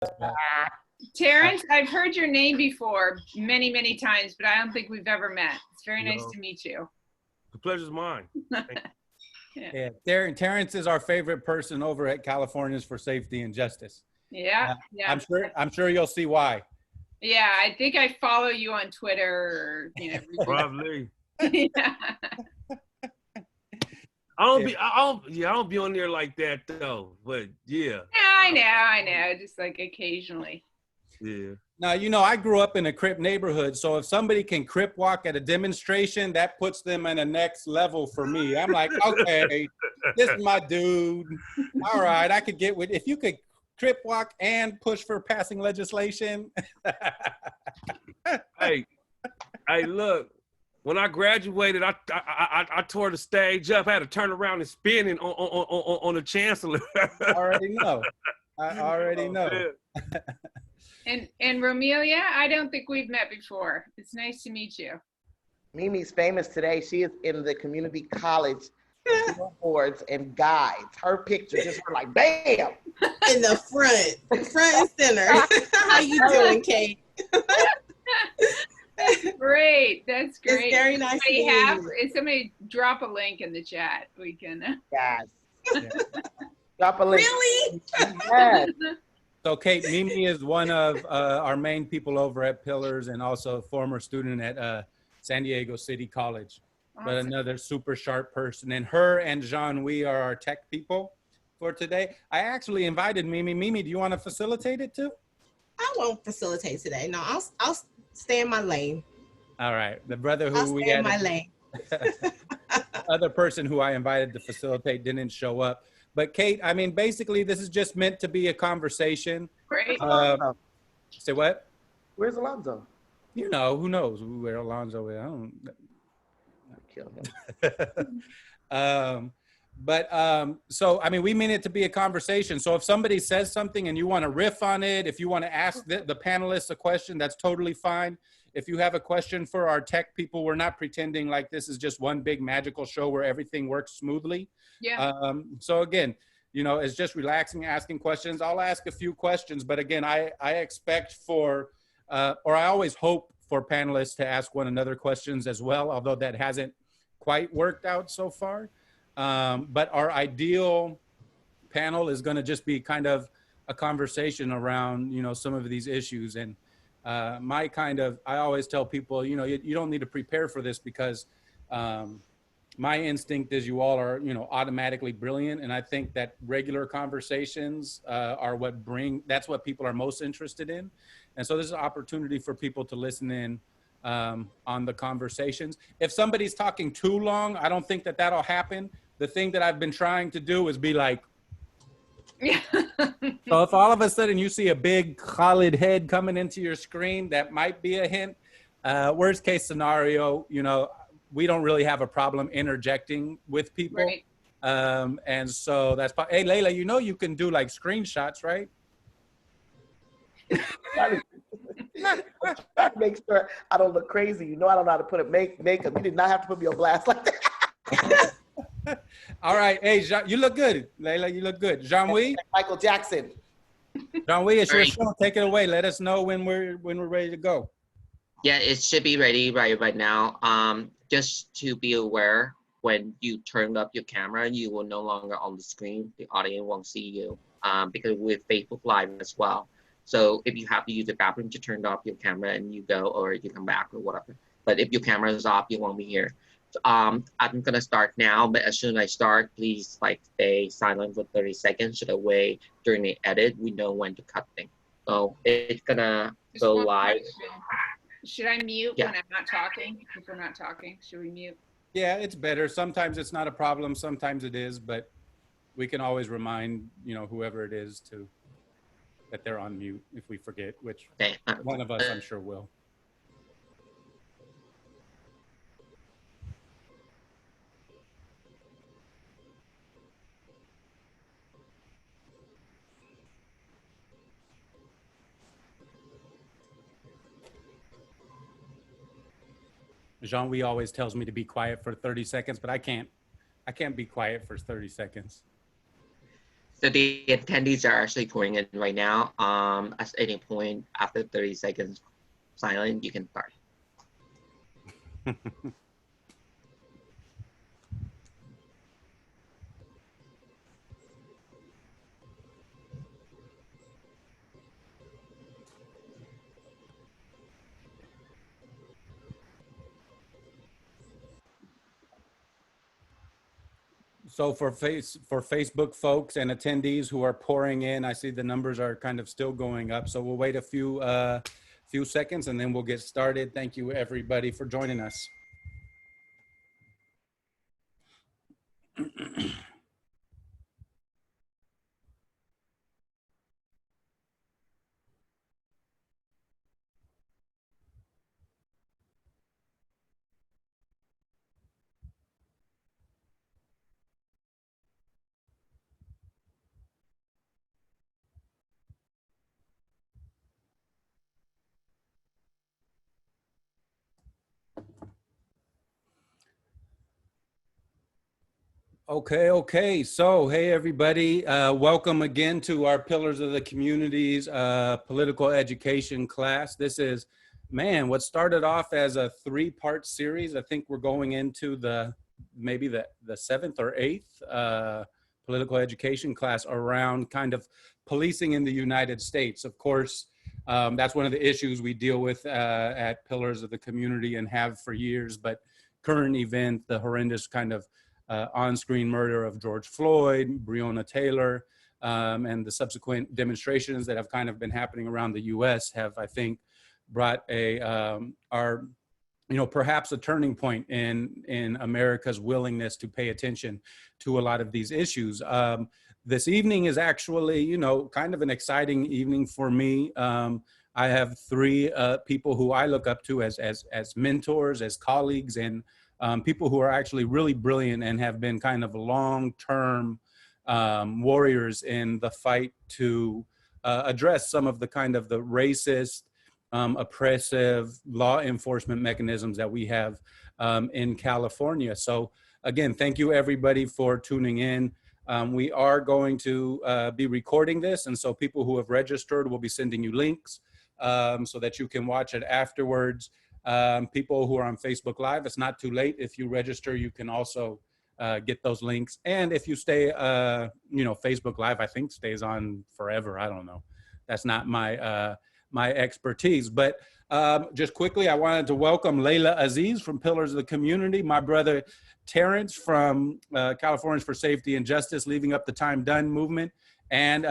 But Terrance, I've heard your name before many, many times, but I don't think we've ever met. It's very nice to meet you. The pleasure's mine. yeah, Terrance is our favorite person over at Californians for Safety and Justice. Yeah, I'm sure you'll see why. Yeah, I think I follow you on Twitter. Or, Probably. Yeah. I don't be on there like that though. But yeah. I know. Just like occasionally. Yeah. Now, I grew up in a Crip neighborhood, so if somebody can Crip walk at a demonstration, that puts them in a next level for me. I'm like, okay, this is my dude. All right, I could get with, if you could Crip walk and push for passing legislation. Hey, look, when I graduated, I tore the stage up. I had to turn around and spin it on the chancellor. I already know. Yeah. And Romelia, I don't think we've met before. It's nice to meet you. Mimi's famous today. She is in the community college boards and guides. Her picture just went like bam in the front and center. How you doing, Kate? Great. That's great. It's very nice to meet you. If somebody drop a link in the chat, we can. Yes. Drop a link. Really? Yes. So Kate, Mimi is one of our main people over at Pillars and also a former student at San Diego City College. Awesome. But another super sharp person. And her and Jean-Louis are our tech people for today. I actually invited Mimi. Mimi, do you want to facilitate it too? I won't facilitate today. No, I'll stay in my lane. All right. The brother who I'll stay in my lane. Other person who I invited to facilitate didn't show up. But Kate, I mean, basically, this is just meant to be a conversation. Great. Say what? Where's Alonzo? You know, who knows where Alonzo is? I don't. Kill So, him. I mean, we mean it to be a conversation. So if somebody says something and you want to riff on it, if you want to ask the panelists a question, that's totally fine. If you have a question for our tech people, we're not pretending like this is just one big magical show where everything works smoothly. Yeah. So again, you know, it's just relaxing, asking questions. I'll ask a few questions, but again, I expect or I always hope for panelists to ask one another questions as well, although that hasn't quite worked out so far. But our ideal panel is going to just be kind of a conversation around, you know, some of these issues. And I always tell people, you know, you don't need to prepare for this because my instinct is you all are, you know, automatically brilliant. And I think that regular conversations are that's what people are most interested in. And so this is an opportunity for people to listen in on the conversations. If somebody's talking too long, I don't think that that'll happen. The thing that I've been trying to do is be like, so if all of a sudden you see a big Khalid head coming into your screen, that might be a hint. Worst case scenario, you know, we don't really have a problem interjecting with people. Right. And so that's, hey, Layla, you know, you can do like screenshots, right? Make sure I don't look crazy. You know, I don't know how to put it makeup. You did not have to put me on blast like that. All right. Hey, Jean, you look good. Layla, you look good. Jean-Louis? Michael Jackson. Jean-Louis, it's your show. Take it away. Let us know when we're ready to go. Yeah, it should be ready right now. Just to be aware, when you turn up your camera, you will no longer on the screen. The audience won't see you because we're Facebook Live as well. So if you have to use the bathroom to turn off your camera and you go, or you come back or whatever. But if your camera is off, you won't be here. I'm gonna start now, but as soon as I start, please like stay silent for 30 seconds so that way during the edit, we know when to cut things. So it's gonna go live. Should I mute when I'm not talking? If we're not talking, should we mute? Yeah, it's better. Sometimes it's not a problem. Sometimes it is, but we can always remind, you know, whoever it is that they're on mute if we forget, which one of us I'm sure will. Jean-Louis always tells me to be quiet for 30 seconds, but I can't be quiet for 30 seconds. So the attendees are actually pouring in right now. At any point after 30 seconds silent, you can start. So for Facebook folks and attendees who are pouring in, I see the numbers are kind of still going up. So we'll wait a few seconds and then we'll get started. Thank you everybody for joining us. Okay. So, hey, everybody. Welcome again to our Pillars of the Community's political education class. This is, man, what started off as a 3-part series. I think we're going into maybe the 7th or 8th political education class around kind of policing in the United States. Of course, that's one of the issues we deal with at Pillars of the Community and have for years. But current event, the horrendous kind of on-screen murder of George Floyd, Breonna Taylor, and the subsequent demonstrations that have kind of been happening around the U.S. have, I think, brought perhaps a turning point in America's willingness to pay attention to a lot of these issues. This evening is actually, kind of an exciting evening for me. I have 3 people who I look up to as mentors, as colleagues, and people who are actually really brilliant and have been kind of long-term warriors in the fight to address some of the kind of the racist, oppressive law enforcement mechanisms that we have in California. So again, thank you everybody for tuning in. We are going to be recording this, and so people who have registered will be sending you links so that you can watch it afterwards. People who are on Facebook Live, it's not too late. If you register, you can also get those links. And if you stay, Facebook Live, I think stays on forever. I don't know. That's not my my expertise. But just quickly, I wanted to welcome Layla Aziz from Pillars of the Community, my brother Terrance from Californians for Safety and Justice, Leaving Up the Time Done movement, and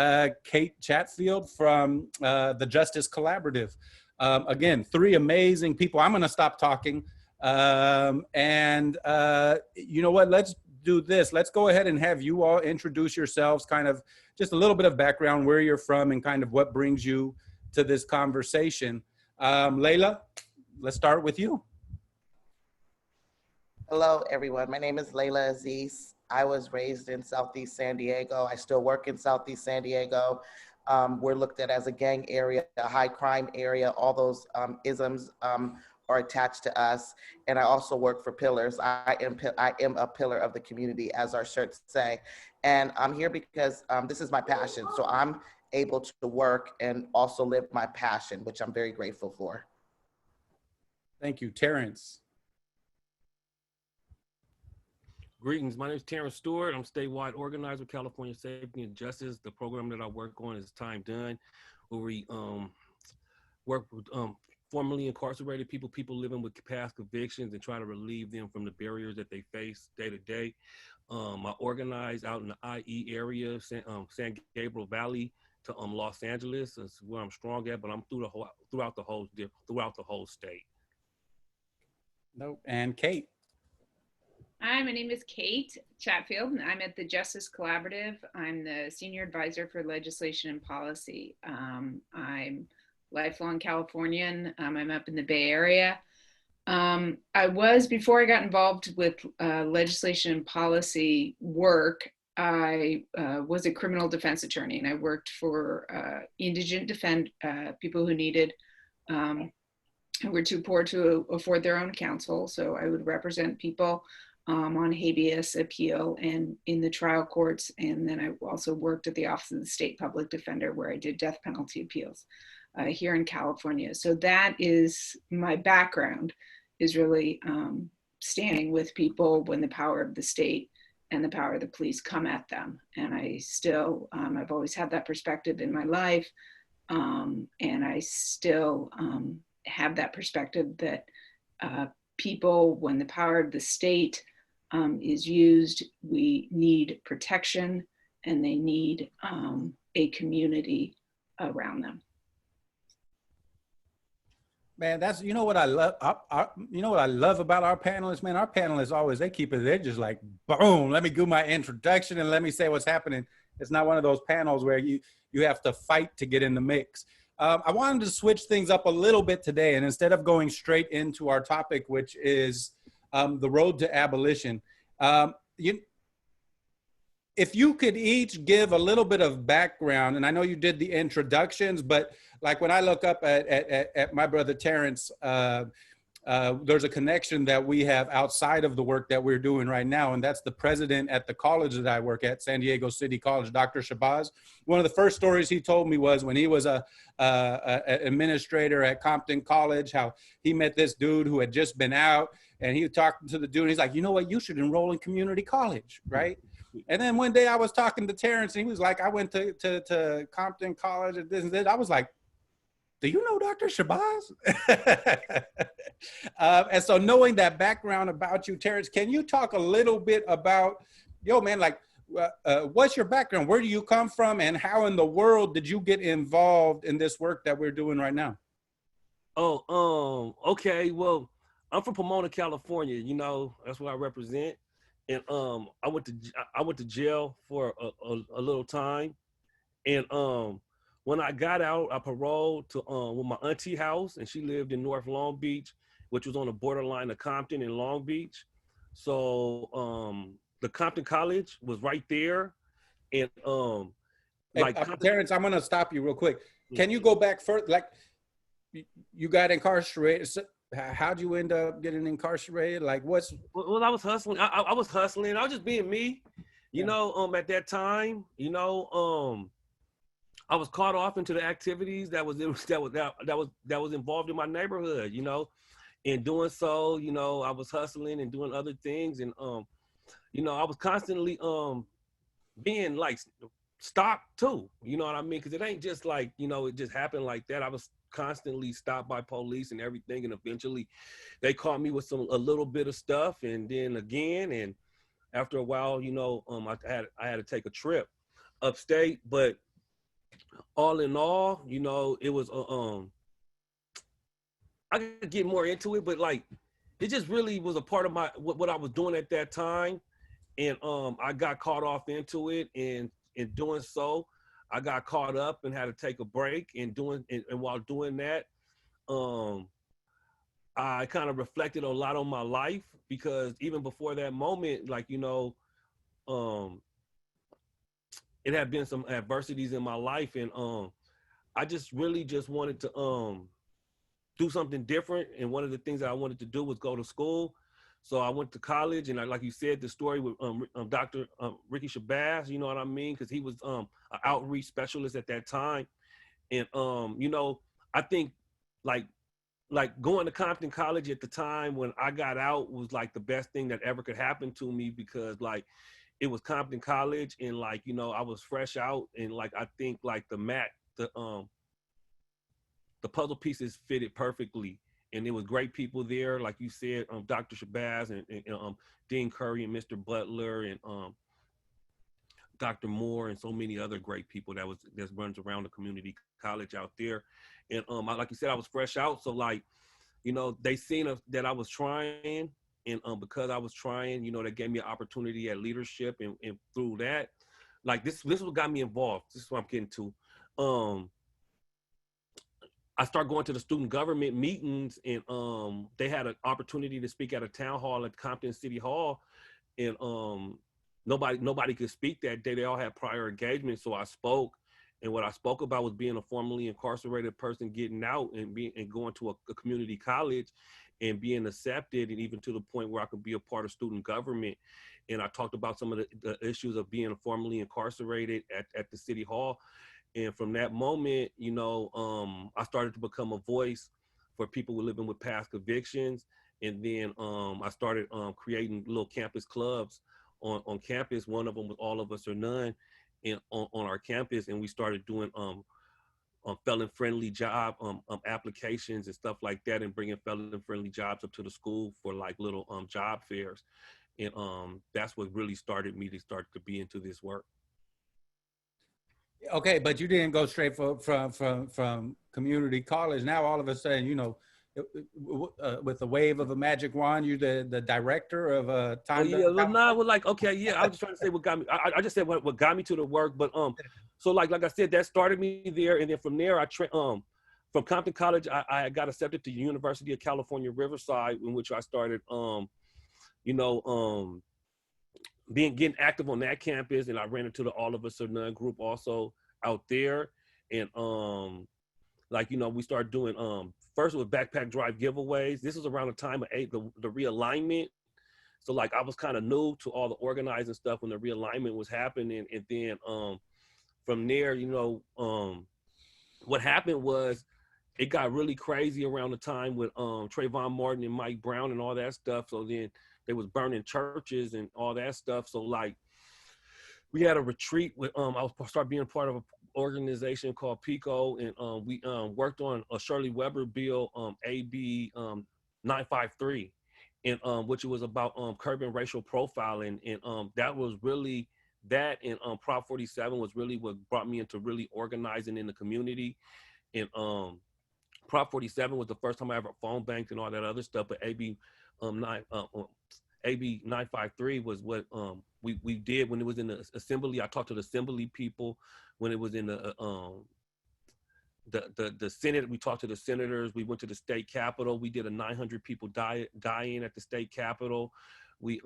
Kate Chatfield from the Justice Collaborative. Again, 3 amazing people. I'm going to stop talking. You know what? Let's do this. Let's go ahead and have you all introduce yourselves, kind of just a little bit of background, where you're from and kind of what brings you to this conversation. Layla, let's start with you. Hello, everyone. My name is Layla Aziz. I was raised in Southeast San Diego. I still work in Southeast San Diego. We're looked at as a gang area, a high crime area. All those isms are attached to us. And I also work for Pillars. I am a pillar of the community, as our shirts say. And I'm here because this is my passion. So I'm able to work and also live my passion, which I'm very grateful for. Thank you. Terrance. Greetings, my name is Terrance Stewart. I'm statewide organizer with California Safety and Justice. The program that I work on is Time Done, where we work with formerly incarcerated people living with past convictions and try to relieve them from the barriers that they face day to day. I organize out in the IE area, San Gabriel Valley to Los Angeles. That's where I'm strong at, but I'm throughout the whole state. Nope. And Kate. Hi, my name is Kate Chatfield, and I'm at the Justice Collaborative. I'm the Senior Advisor for Legislation and Policy. I'm lifelong Californian. I'm up in the Bay Area. Before I got involved with legislation and policy work, I was a criminal defense attorney, and I worked for indigent people who needed, who were too poor to afford their own counsel. So I would represent people on habeas appeal and in the trial courts. And then I also worked at the Office of the State Public Defender, where I did death penalty appeals here in California. So that is my background, is really standing with people when the power of the state and the power of the police come at them. And I still, I've always had that perspective in my life. And I still have that perspective that people, when the power of the state is used, we need protection, and they need a community around them. Man, that's, you know what I love, you know what I love about our panelists, man. Our panelists always, they keep it, they're just like, boom, let me do my introduction and let me say what's happening. It's not one of those panels where you have to fight to get in the mix. I wanted to switch things up a little bit today, and instead of going straight into our topic, which is the road to abolition, if you could each give a little bit of background, and I know you did the introductions, but like when I look up at my brother Terrance, there's a connection that we have outside of the work that we're doing right now, and that's the president at the college that I work at, San Diego City College, Dr. Shabazz. One of the first stories he told me was when he was a administrator at Compton College, how he met this dude who had just been out, and he was talking to the dude, and he's like, you know what, you should enroll in community college, right? And then one day I was talking to Terrance, and he was like, I went to Compton College and this and that. I was like, do you know Dr. Shabazz? And so knowing that background about you, Terrance, can you talk a little bit about, yo, man, like, what's your background? Where do you come from? And how in the world did you get involved in this work that we're doing right now? Oh, okay. Well, I'm from Pomona, California. You know, that's what I represent. And I went to jail for a little time. And when I got out, I paroled to with my auntie house, and she lived in North Long Beach, which was on the borderline of Compton and Long Beach. So the Compton College was right there, and like Terrance, I'm gonna stop you real quick. Can you go back further? Like, you got incarcerated. So how'd you end up getting incarcerated? Like, what's? Well, I was hustling. I was hustling. I was just being me, you know. At that time, you know, I was caught off into the activities that was involved in my neighborhood, you know. In doing so, you know, I was hustling and doing other things, and you know, I was constantly being like stopped too. You know what I mean? Because it ain't just like, you know, it just happened like that. I was constantly stopped by police and everything, and eventually they caught me with a little bit of stuff, and then again, and after a while, you know, I had to take a trip upstate, but all in all, you know, it was I could get more into it, but like it just really was a part of my what I was doing at that time, and I got caught off into it, and in doing so, I got caught up and had to take a break. And while doing that, I kind of reflected a lot on my life, because even before that moment, like, you know, it had been some adversities in my life, and I just really just wanted to do something different. And one of the things that I wanted to do was go to school. So I went to college, and like you said, the story with Dr. Ricky Shabazz, you know what I mean? Because he was an outreach specialist at that time. And, you know, I think like going to Compton College at the time when I got out was like the best thing that ever could happen to me, because like it was Compton College, and like, you know, I was fresh out, and like I think like the puzzle pieces fitted perfectly. And there was great people there, like you said, Dr. Shabazz and Dean Curry and Mr. Butler and Dr. Moore and so many other great people that runs around the community college out there. And like you said, I was fresh out, so like, you know, they seen that I was trying, and because I was trying, you know, they gave me an opportunity at leadership, and through that, like this is what got me involved. This is what I'm getting to. I started going to the student government meetings, and they had an opportunity to speak at a town hall at Compton City Hall, and nobody could speak that day. They all had prior engagements, so I spoke, And what I spoke about was being a formerly incarcerated person getting out and going to a community college and being accepted, and even to the point where I could be a part of student government. And I talked about some of the issues of being formerly incarcerated at the city hall. And from that moment, you know, I started to become a voice for people who are living with past convictions. And then I started creating little campus clubs on campus. One of them was All of Us or None on our campus. And we started doing felon-friendly job applications and stuff like that, and bringing felon-friendly jobs up to the school for like little job fairs. And that's what really started me to start to be into this work. Okay, but you didn't go straight from community college. Now all of a sudden, you know, with a wave of a magic wand, you're the director of a time. Oh, yeah, well, nah, well, like, okay, yeah, I was just trying to say what got me. I just said what got me to the work, but so like I said, that started me there, and then from there, from Compton College, I got accepted to University of California, Riverside, in which I started, you know, getting active on that campus, and I ran into the All of Us or None group also out there, and like, you know, we started doing first with backpack drive giveaways. This was around the time of the realignment. So like I was kind of new to all the organizing stuff when the realignment was happening. And then from there, you know, what happened was it got really crazy around the time with Trayvon Martin and Mike Brown and all that stuff. So then they was burning churches and all that stuff. So like we had a retreat with, I started being part of a organization called PICO, and we worked on a Shirley Weber bill, AB 953, and which was about curbing racial profiling, and that was really that, and Prop 47 was really what brought me into really organizing in the community, and Prop 47 was the first time I ever phone banked and all that other stuff, but AB 953 was what we did when it was in the assembly. I talked to the assembly people. When it was in the Senate, we talked to the senators. We went to the state capitol. We did a 900 people die-in at the state capitol. We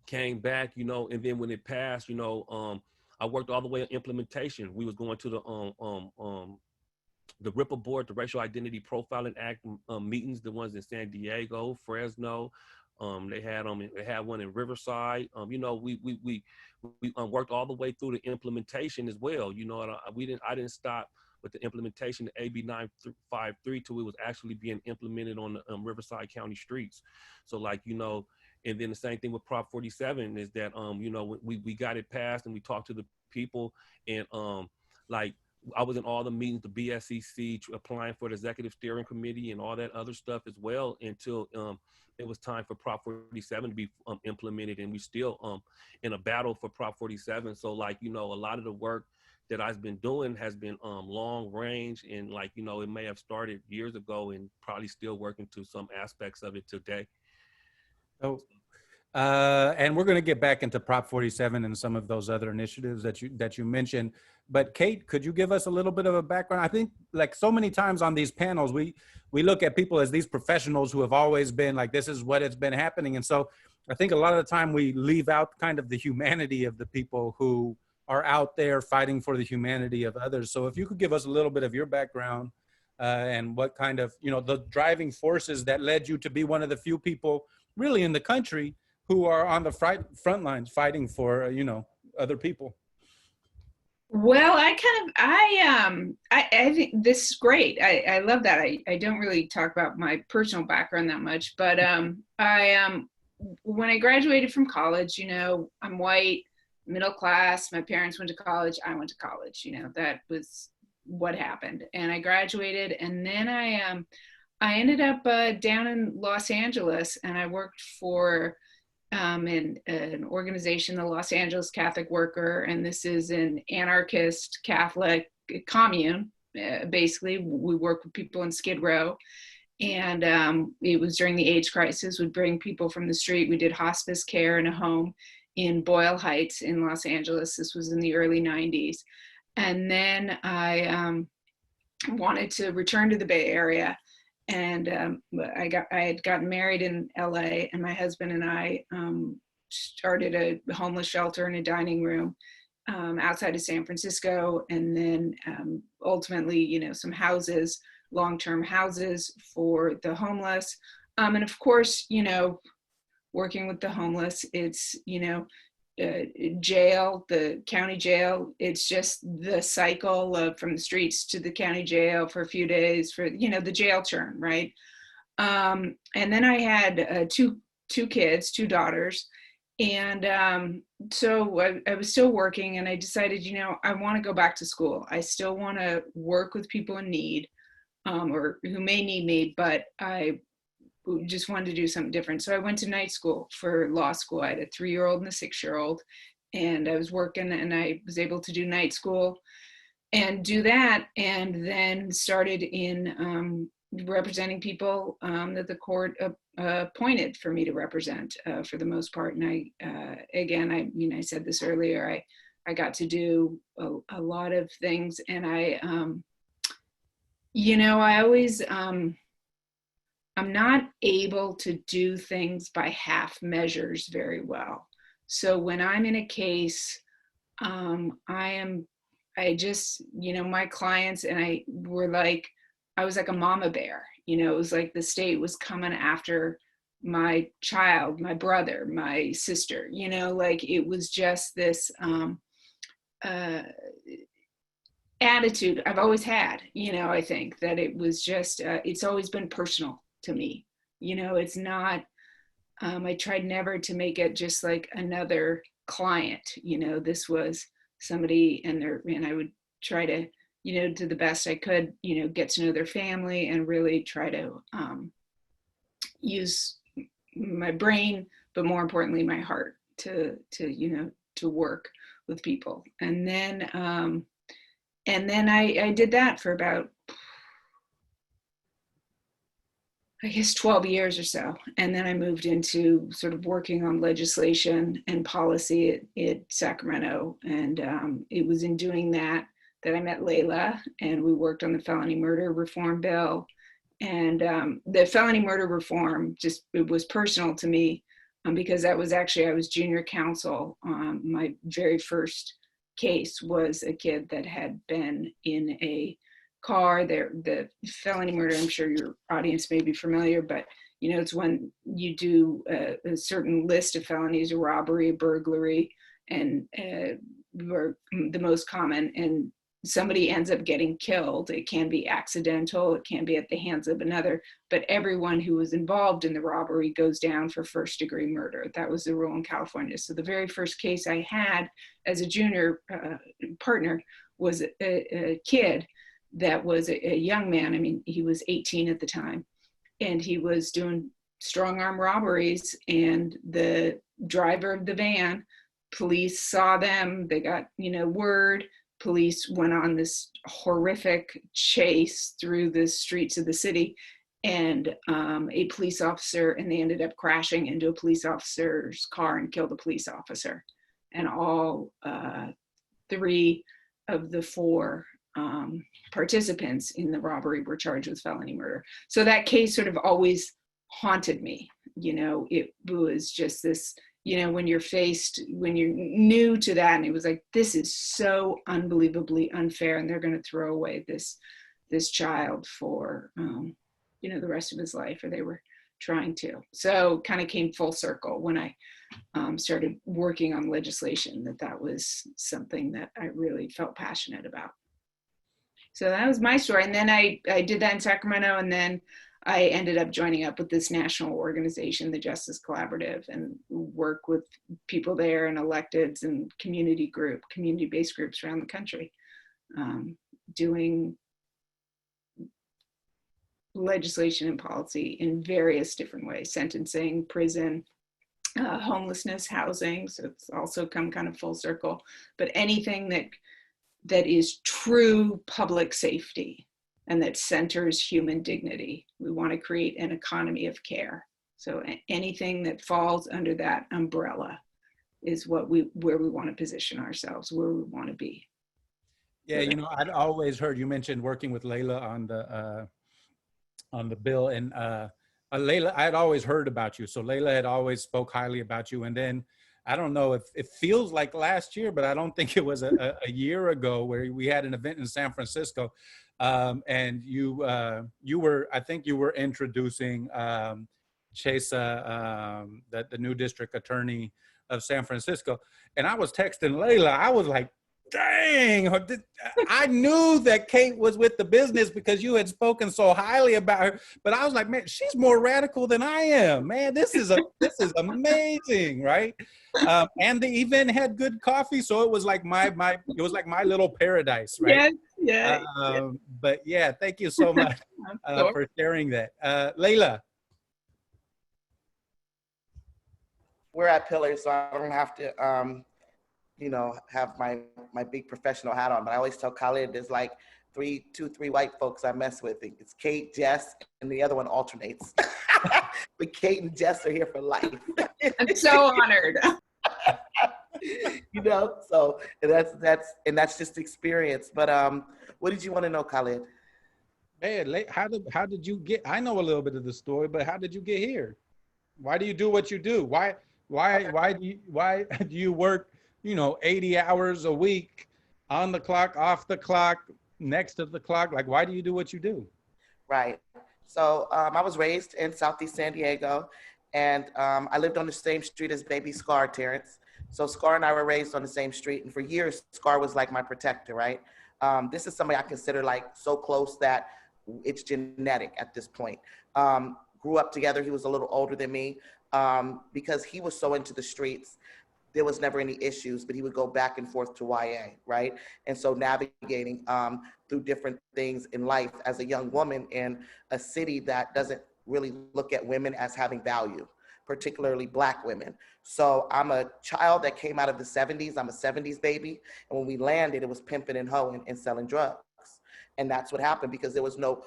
came back, you know, and then when it passed, you know, I worked all the way on implementation. We was going to the RIPA board, the Racial Identity Profiling Act meetings, the ones in San Diego, Fresno. They had one in Riverside. You know, we worked all the way through the implementation as well. You know, I didn't stop with the implementation of AB 953 till it was actually being implemented on the Riverside County streets. So like, you know, and then the same thing with Prop 47 is that you know, we got it passed and we talked to the people, and like I was in all the meetings, the BSCC, applying for the executive steering committee and all that other stuff as well, until it was time for Prop 47 to be implemented, and we still in a battle for Prop 47. So like, you know, a lot of the work that I've been doing has been long range, and like, you know, it may have started years ago and probably still working to some aspects of it today. So, and we're going to get back into Prop 47 and some of those other initiatives that you mentioned. But Kate, could you give us a little bit of a background? I think like so many times on these panels, we look at people as these professionals who have always been like, this is what it's been happening. And so I think a lot of the time we leave out kind of the humanity of the people who are out there fighting for the humanity of others. So if you could give us a little bit of your background and what kind of, you know, the driving forces that led you to be one of the few people really in the country who are on the front lines fighting for, you know, other people. Well, I think this is great. I love that. I don't really talk about my personal background that much, but when I graduated from college, you know, I'm white, middle class. My parents went to college. I went to college. You know, that was what happened. And I graduated, and then I ended up down in Los Angeles, and I worked for an organization, the Los Angeles Catholic Worker, and this is an anarchist Catholic commune. Basically, we work with people in Skid Row, and it was during the AIDS crisis. We'd bring people from the street. We did hospice care in a home in Boyle Heights in Los Angeles. This was in the early 90s. And then I wanted to return to the Bay Area. And I had gotten married in LA, and my husband and I started a homeless shelter and a dining room outside of San Francisco, and then ultimately, you know, some houses, long-term houses for the homeless. And of course, you know, working with the homeless, it's, you know, jail, the county jail, it's just the cycle of from the streets to the county jail for a few days for, you know, the jail churn, right? And then I had two kids, two daughters. And so I was still working, and I decided, you know, I want to go back to school. I still want to work with people in need, or who may need me, but I just wanted to do something different. So I went to night school for law school. I had a 3-year-old and a 6-year-old, and I was working, and I was able to do night school and do that, and then started in representing people that the court appointed for me to represent for the most part. And I mean, I said this earlier, I got to do a lot of things, and you know, I always, I'm not able to do things by half measures very well. So when I'm in a case, I just, you know, my clients and I were like, I was like a mama bear, you know, it was like the state was coming after my child, my brother, my sister, you know, like it was just this attitude I've always had, you know. I think that it was just, it's always been personal to me, you know. It's not, I tried never to make it just like another client, you know. This was somebody, and I would try to, you know, do the best I could, you know, get to know their family and really try to use my brain, but more importantly, my heart to, you know, to work with people. And then I did that for about, I guess, 12 years or so. And then I moved into sort of working on legislation and policy at Sacramento. And it was in doing that I met Layla, and we worked on the felony murder reform bill. And the felony murder reform, just, it was personal to me because that was actually, I was junior counsel. My very first case was a kid that had been in a car. The felony murder, I'm sure your audience may be familiar, but you know, it's when you do a certain list of felonies, a robbery, a burglary, and were the most common, and somebody ends up getting killed. It can be accidental, it can be at the hands of another, but everyone who was involved in the robbery goes down for first-degree murder. That was the rule in California. So the very first case I had as a junior partner was a kid that was a young man. I mean, he was 18 at the time, and he was doing strong arm robberies, and the driver of the van, police saw them, they got, you know, word. Police went on this horrific chase through the streets of the city, and a police officer, and they ended up crashing into a police officer's car and killed a police officer. And all 3 of the 4 participants in the robbery were charged with felony murder. So that case sort of always haunted me. You know, it was just this, you know, when you're new to that, and it was like, this is so unbelievably unfair, and they're going to throw away this child for, you know, the rest of his life, or they were trying to. So kind of came full circle when I started working on legislation, that was something that I really felt passionate about. So that was my story. And then I did that in Sacramento, and then I ended up joining up with this national organization, the Justice Collaborative, and work with people there and electeds and community-based groups around the country, doing legislation and policy in various different ways: sentencing, prison, homelessness, housing. So it's also come kind of full circle, but anything that is true public safety and that centers human dignity. We want to create an economy of care. So anything that falls under that umbrella is where we want to position ourselves, where we want to be. Yeah, you know, I'd always heard, you mentioned working with Layla on the bill, and Layla, I had always heard about you. So Layla had always spoke highly about you. And then I don't know if it feels like last year, but I don't think it was a year ago where we had an event in San Francisco. And you were, I think you were introducing Chesa, the new district attorney of San Francisco. And I was texting Layla. I was like, dang, I knew that Kate was with the business because you had spoken so highly about her. But I was like, man, she's more radical than I am. Man, this is amazing, right? And the event had good coffee, so it was like my little paradise, right? Yes, yeah. But yeah, thank you so much for sharing that. Layla. We're at Pillars, so I don't have to, have my big professional hat on. But I always tell Khalid there's like two, three white folks I mess with. It's Kate, Jess, and the other one alternates. But Kate and Jess are here for life. I'm so honored. So that's just experience. But what did you want to know, Khalid? Man, how did you get? I know a little bit of the story, but how did you get here? Why do you do what you do? Why do you work 80 hours a week, on the clock, off the clock, next to the clock? Like, why do you do what you do? Right. So I was raised in Southeast San Diego, and I lived on the same street as baby Scar, Terrance. So Scar and I were raised on the same street, and for years, Scar was like my protector, right? This is somebody I consider like so close that it's genetic at this point. Grew up together. He was a little older than me. Because he was so into the streets, there was never any issues, but he would go back and forth to YA, right? And so navigating through different things in life as a young woman in a city that doesn't really look at women as having value, particularly Black women. So I'm a child that came out of the 70s. I'm a 70s baby. And when we landed, it was pimping and hoeing and selling drugs. And that's what happened because there was no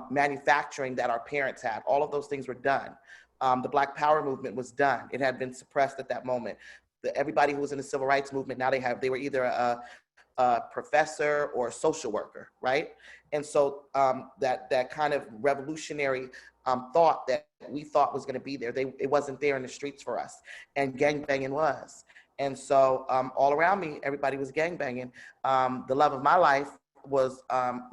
manufacturing that our parents had. All of those things were done. The Black Power movement was done. It had been suppressed at that moment. Everybody who was in the civil rights movement, now they were either a professor or a social worker, right? And so that kind of revolutionary thought that we thought was gonna be there, it wasn't there in the streets for us. And gangbanging was. And so all around me, everybody was gangbanging. The love of my life was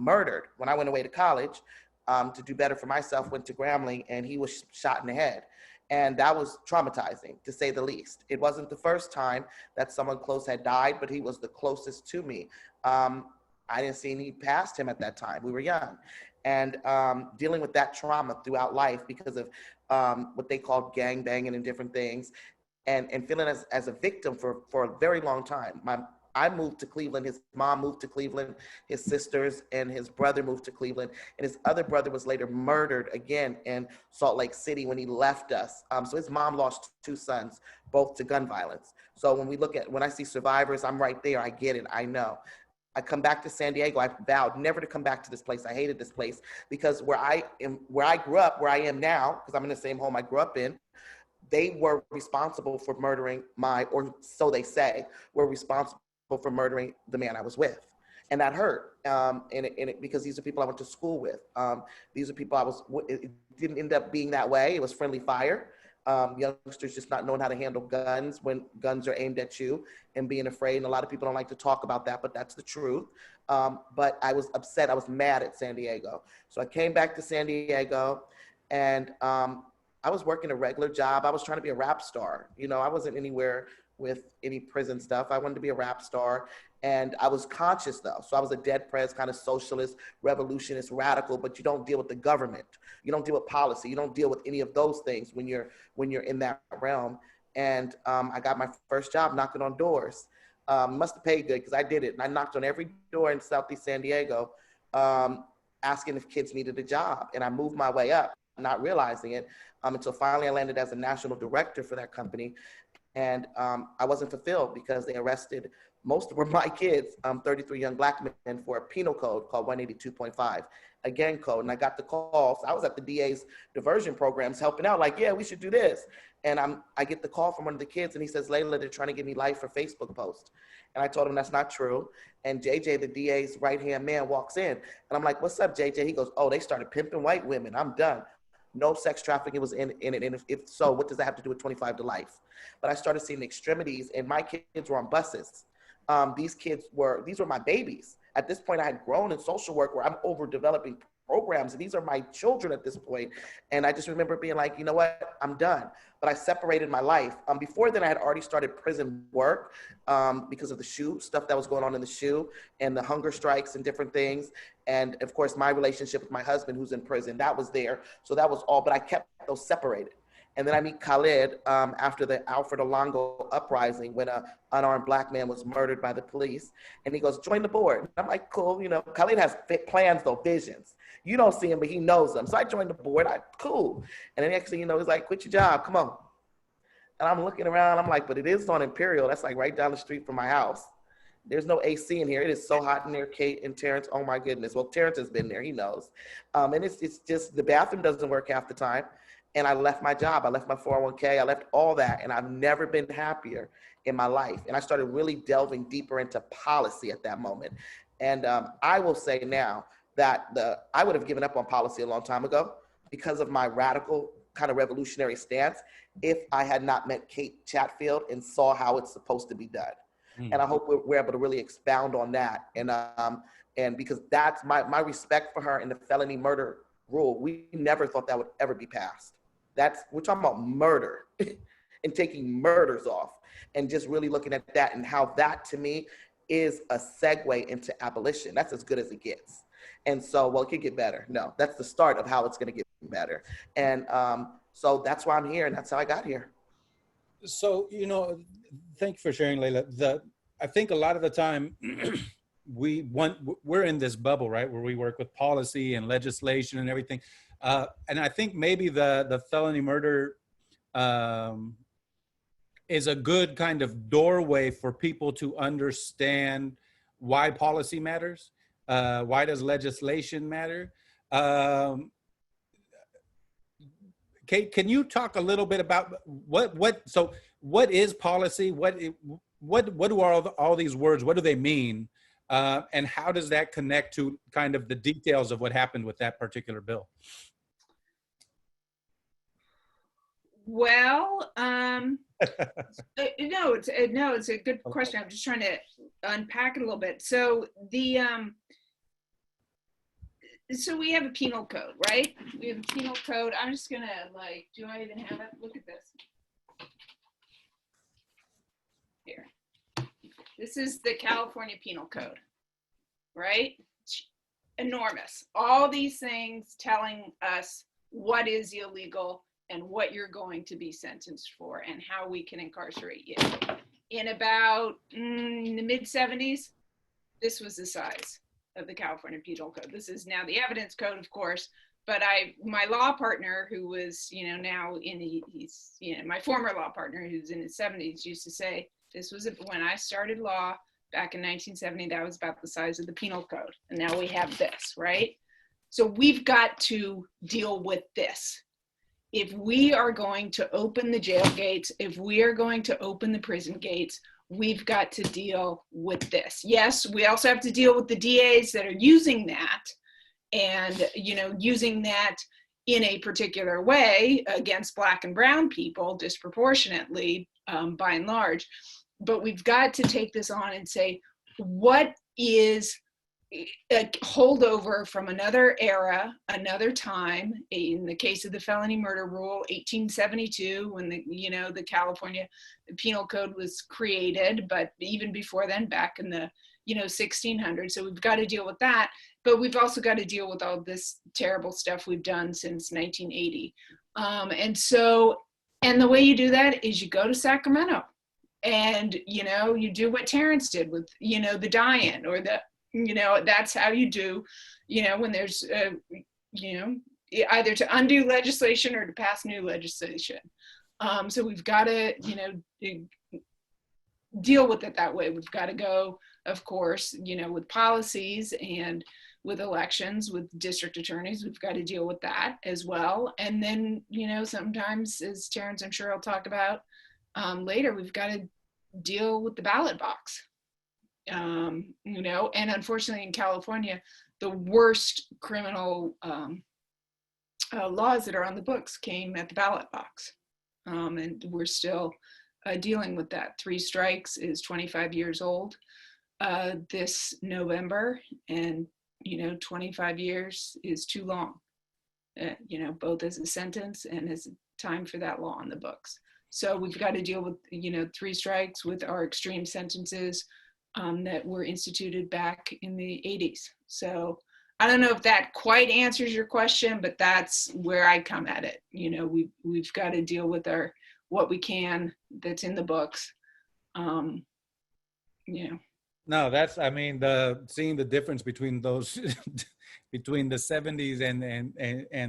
murdered when I went away to college. To do better for myself, went to Grambling, and he was shot in the head. And that was traumatizing, to say the least. It wasn't the first time that someone close had died, but he was the closest to me. I didn't see any past him at that time. We were young. And dealing with that trauma throughout life because of what they called gang banging and different things, and feeling as a victim for a very long time. I moved to Cleveland, his mom moved to Cleveland, his sisters and his brother moved to Cleveland, and his other brother was later murdered again in Salt Lake City when he left us. So his mom lost 2 sons, both to gun violence. So when I see survivors, I'm right there, I get it, I know. I come back to San Diego, I vowed never to come back to this place. I hated this place because where I grew up, where I am now, because I'm in the same home I grew up in, they were responsible for murdering or so they say, were responsible for murdering the man I was with. And that hurt, because these are people I went to school with. These are people it didn't end up being that way. It was friendly fire. Youngsters just not knowing how to handle guns when guns are aimed at you and being afraid. And a lot of people don't like to talk about that, but that's the truth. But I was upset, I was mad at San Diego. So I came back to San Diego and I was working a regular job. I was trying to be a rap star. I wasn't anywhere with any prison stuff. I wanted to be a rap star. And I was conscious though. So I was a dead prez kind of socialist, revolutionist, radical, but you don't deal with the government. You don't deal with policy. You don't deal with any of those things when you're in that realm. And I got my first job knocking on doors. Must have paid good because I did it. And I knocked on every door in Southeast San Diego, asking if kids needed a job. And I moved my way up, not realizing it, until finally I landed as a national director for that company. And I wasn't fulfilled because they arrested most were my kids, 33 young Black men, for a penal code called 182.5, a gang code. And I got the call. So I was at the DA's diversion programs helping out, like, yeah, we should do this. And I get the call from one of the kids and he says, Layla, they're trying to give me life for Facebook posts. And I told him that's not true. And JJ, the DA's right-hand man, walks in. And I'm like, what's up, JJ? He goes, oh, they started pimping white women. I'm done. no sex trafficking was in it. And if so, what does that have to do with 25 to life? But I started seeing the extremities, and my kids were on buses. These were my babies. At this point, I had grown in social work where I'm over developing programs, and these are my children at this point. And I just remember being like, you know what, I'm done. But I separated my life. Before then, I had already started prison work because of the SHU, stuff that was going on in the SHU and the hunger strikes and different things. And of course, my relationship with my husband who's in prison, that was there. So that was all, but I kept those separated. And then I meet Khalid after the Alfred Alonzo uprising when an unarmed Black man was murdered by the police. And he goes, join the board. And I'm like, cool, you know, Khalid has plans though, visions. You don't see him, but he knows them. So I joined the board, cool. And then next thing you know, he's like, quit your job, come on. And I'm looking around, I'm like, but it is on Imperial. That's like right down the street from my house. There's no AC in here. It is so hot in there, Kate and Terrance. Oh my goodness. Well, Terrance has been there, he knows. And it's just, the bathroom doesn't work half the time. And I left my job, I left my 401k, I left all that, and I've never been happier in my life. And I started really delving deeper into policy at that moment. And I will say now that I would have given up on policy a long time ago because of my radical kind of revolutionary stance if I had not met Kate Chatfield and saw how it's supposed to be done. Mm-hmm. And I hope we're able to really expound on that. And because that's my respect for her in the felony murder rule, we never thought that would ever be passed. We're talking about murder and taking murders off and just really looking at that and how that to me is a segue into abolition. That's as good as it gets. And so, well, it could get better. No, that's the start of how it's going to get better. And so that's why I'm here, and that's how I got here. So, you know, thank you for sharing, Layla. I think a lot of the time we're in this bubble, right, where we work with policy and legislation and everything. And I think maybe the felony murder is a good kind of doorway for people to understand why policy matters. Why does legislation matter? Kate, can you talk a little bit about what is policy? What do all these words, what do they mean? And how does that connect to kind of the details of what happened with that particular bill? Well, it's a good question. I'm just trying to unpack it a little bit. So so we have a penal code, right? We have a penal code. I'm just gonna do I even have it? Look at this. Here. This is the California Penal Code, right? It's enormous. All these things telling us what is illegal and what you're going to be sentenced for and how we can incarcerate you. In about the mid-70s, this was the size of the California Penal Code. This is now the evidence code, of course, but my law partner, who was, now my former law partner who's in his 70s used to say, this was when I started law back in 1970, that was about the size of the penal code. And now we have this, right? So we've got to deal with this. If we are going to open the jail gates, if we are going to open the prison gates, we've got to deal with this. Yes, we also have to deal with the DAs that are using that and, using that in a particular way against Black and brown people disproportionately, by and large. But we've got to take this on and say, what is a holdover from another era, another time? In the case of the felony murder rule, 1872, when the California Penal Code was created, but even before then, back in the 1600s. So we've got to deal with that, but we've also got to deal with all this terrible stuff we've done since 1980. And the way you do that is you go to Sacramento, and you do what Terrance did with the die-in, or that's how you do, when there's, either to undo legislation or to pass new legislation. So we've got to, deal with it that way. We've got to go, of course, with policies and with elections, with district attorneys, we've got to deal with that as well. And then, sometimes, as Terrance, I'm sure, will talk about later, we've got to deal with the ballot box. And unfortunately in California, the worst criminal laws that are on the books came at the ballot box. And we're still dealing with that. 3 strikes is 25 years old this November, and 25 years is too long, both as a sentence and as time for that law on the books. So we've got to deal with 3 strikes with our extreme sentences that were instituted back in the 80s. So I don't know if that quite answers your question, but that's where I come at it. We've got to deal with what we can that's in the books. No, that's, I mean, seeing the difference between those, between the 70s and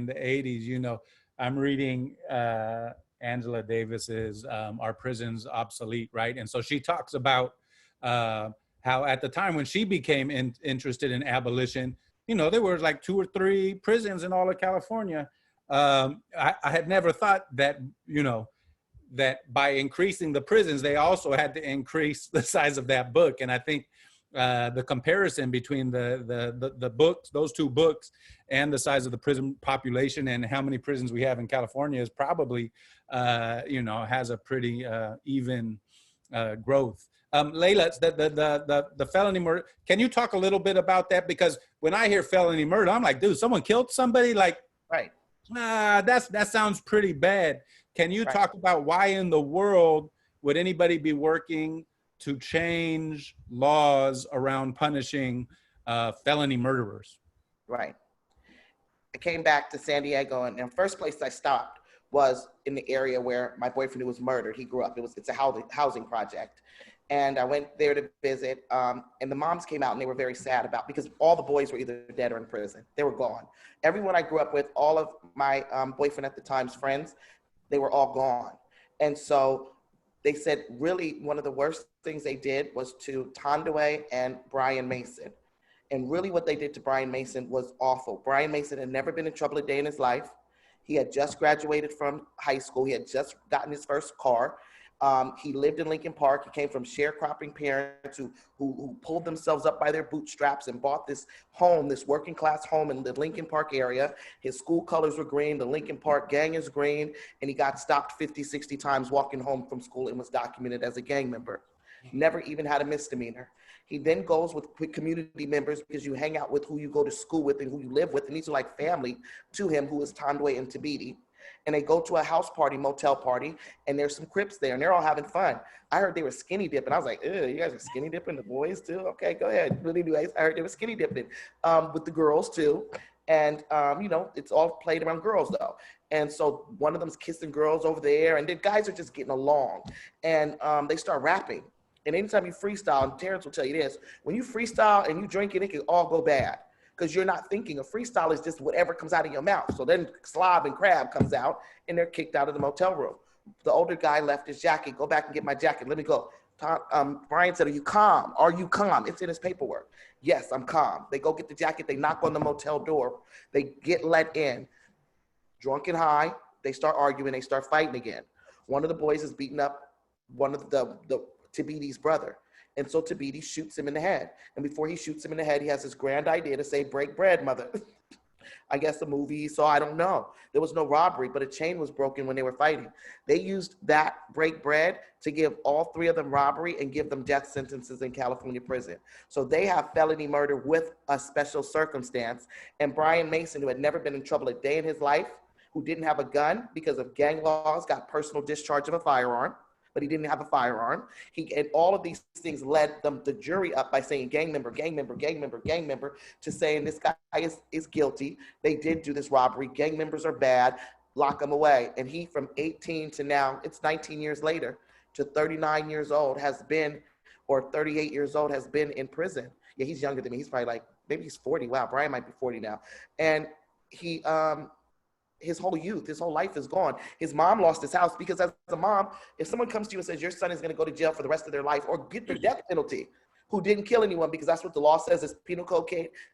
the 80s, I'm reading Angela Davis's Are Prisons Obsolete, right? And so she talks about how at the time when she became interested in abolition, there were like 2 or 3 prisons in all of California. I had never thought that, that by increasing the prisons, they also had to increase the size of that book. And I think the comparison between the books, those 2 books, and the size of the prison population and how many prisons we have in California is probably, has a pretty even growth. Layla, the felony murder, can you talk a little bit about that? Because when I hear felony murder, I'm like, dude, someone killed somebody? Like, Right. That sounds pretty bad. Can you talk about why in the world would anybody be working to change laws around punishing felony murderers? Right. I came back to San Diego, and the first place I stopped was in the area where my boyfriend who was murdered, he grew up. It's a housing project. And I went there to visit, and the moms came out and they were very sad because all the boys were either dead or in prison. They were gone. Everyone I grew up with, all of my boyfriend at the time's friends, they were all gone. And so they said really one of the worst things they did was to Tondeway and Brian Mason. And really what they did to Brian Mason was awful. Brian Mason had never been in trouble a day in his life. He had just graduated from high school. He had just gotten his first car. He lived in Lincoln Park. He came from sharecropping parents who pulled themselves up by their bootstraps and bought this home, this working class home in the Lincoln Park area. His school colors were green. The Lincoln Park gang is green. And he got stopped 50, 60 times walking home from school and was documented as a gang member. Never even had a misdemeanor. He then goes with community members because you hang out with who you go to school with and who you live with. And these are like family to him, who is Tondeway and Tabiti. And they go to a house party, motel party, and there's some Crips there, and they're all having fun. I heard they were skinny dipping. I was like, ew, you guys are skinny dipping, the boys too? Okay, go ahead. Really do. I heard they were skinny dipping with the girls too. And, it's all played around girls though. And so one of them's kissing girls over there, and the guys are just getting along. And they start rapping. And anytime you freestyle, and Terrance will tell you this, when you freestyle and you drink it can all go bad. Because you're not thinking. A freestyle is just whatever comes out of your mouth. So then slob and crab comes out and they're kicked out of the motel room. The older guy left his jacket. Go back and get my jacket. Let me go. Brian said, are you calm? Are you calm? It's in his paperwork. Yes, I'm calm. They go get the jacket. They knock on the motel door. They get let in. Drunk and high. They start arguing. They start fighting again. One of the boys is beating up one of the Tabiti's brother. And so Tabiti shoots him in the head. And before he shoots him in the head, he has this grand idea to say, break bread, mother. I guess the movie, so I don't know. There was no robbery, but a chain was broken when they were fighting. They used that break bread to give all 3 of them robbery and give them death sentences in California prison. So they have felony murder with a special circumstance. And Brian Mason, who had never been in trouble a day in his life, who didn't have a gun because of gang laws, got personal discharge of a firearm. But he didn't have a firearm. And all of these things led the jury up by saying gang member, gang member, gang member, gang member, to saying this guy is guilty. They did do this robbery. Gang members are bad. Lock him away. And he, from 18 to now, it's 19 years later, to 39 years old has been, or 38 years old has been in prison. Yeah, he's younger than me. He's probably like, maybe he's 40. Wow, Brian might be 40 now. And he, his whole youth, his whole life is gone. His mom lost his house because as a mom, if someone comes to you and says your son is going to go to jail for the rest of their life or get the death penalty, who didn't kill anyone because that's what the law says is Penal Code,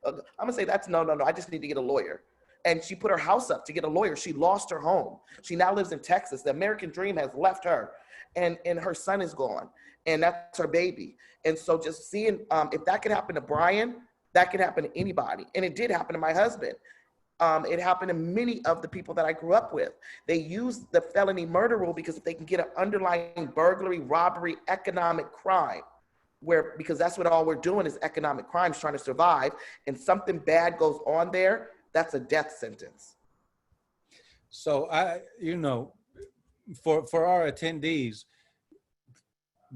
I'm going to say that's no, I just need to get a lawyer. And she put her house up to get a lawyer. She lost her home. She now lives in Texas. The American dream has left her and her son is gone. And that's her baby. And so just seeing, if that could happen to Brian, that could happen to anybody. And it did happen to my husband. It happened to many of the people that I grew up with. They use the felony murder rule because if they can get an underlying burglary, robbery, economic crime, because that's what all we're doing is economic crimes, trying to survive, and something bad goes on there, that's a death sentence. So for our attendees,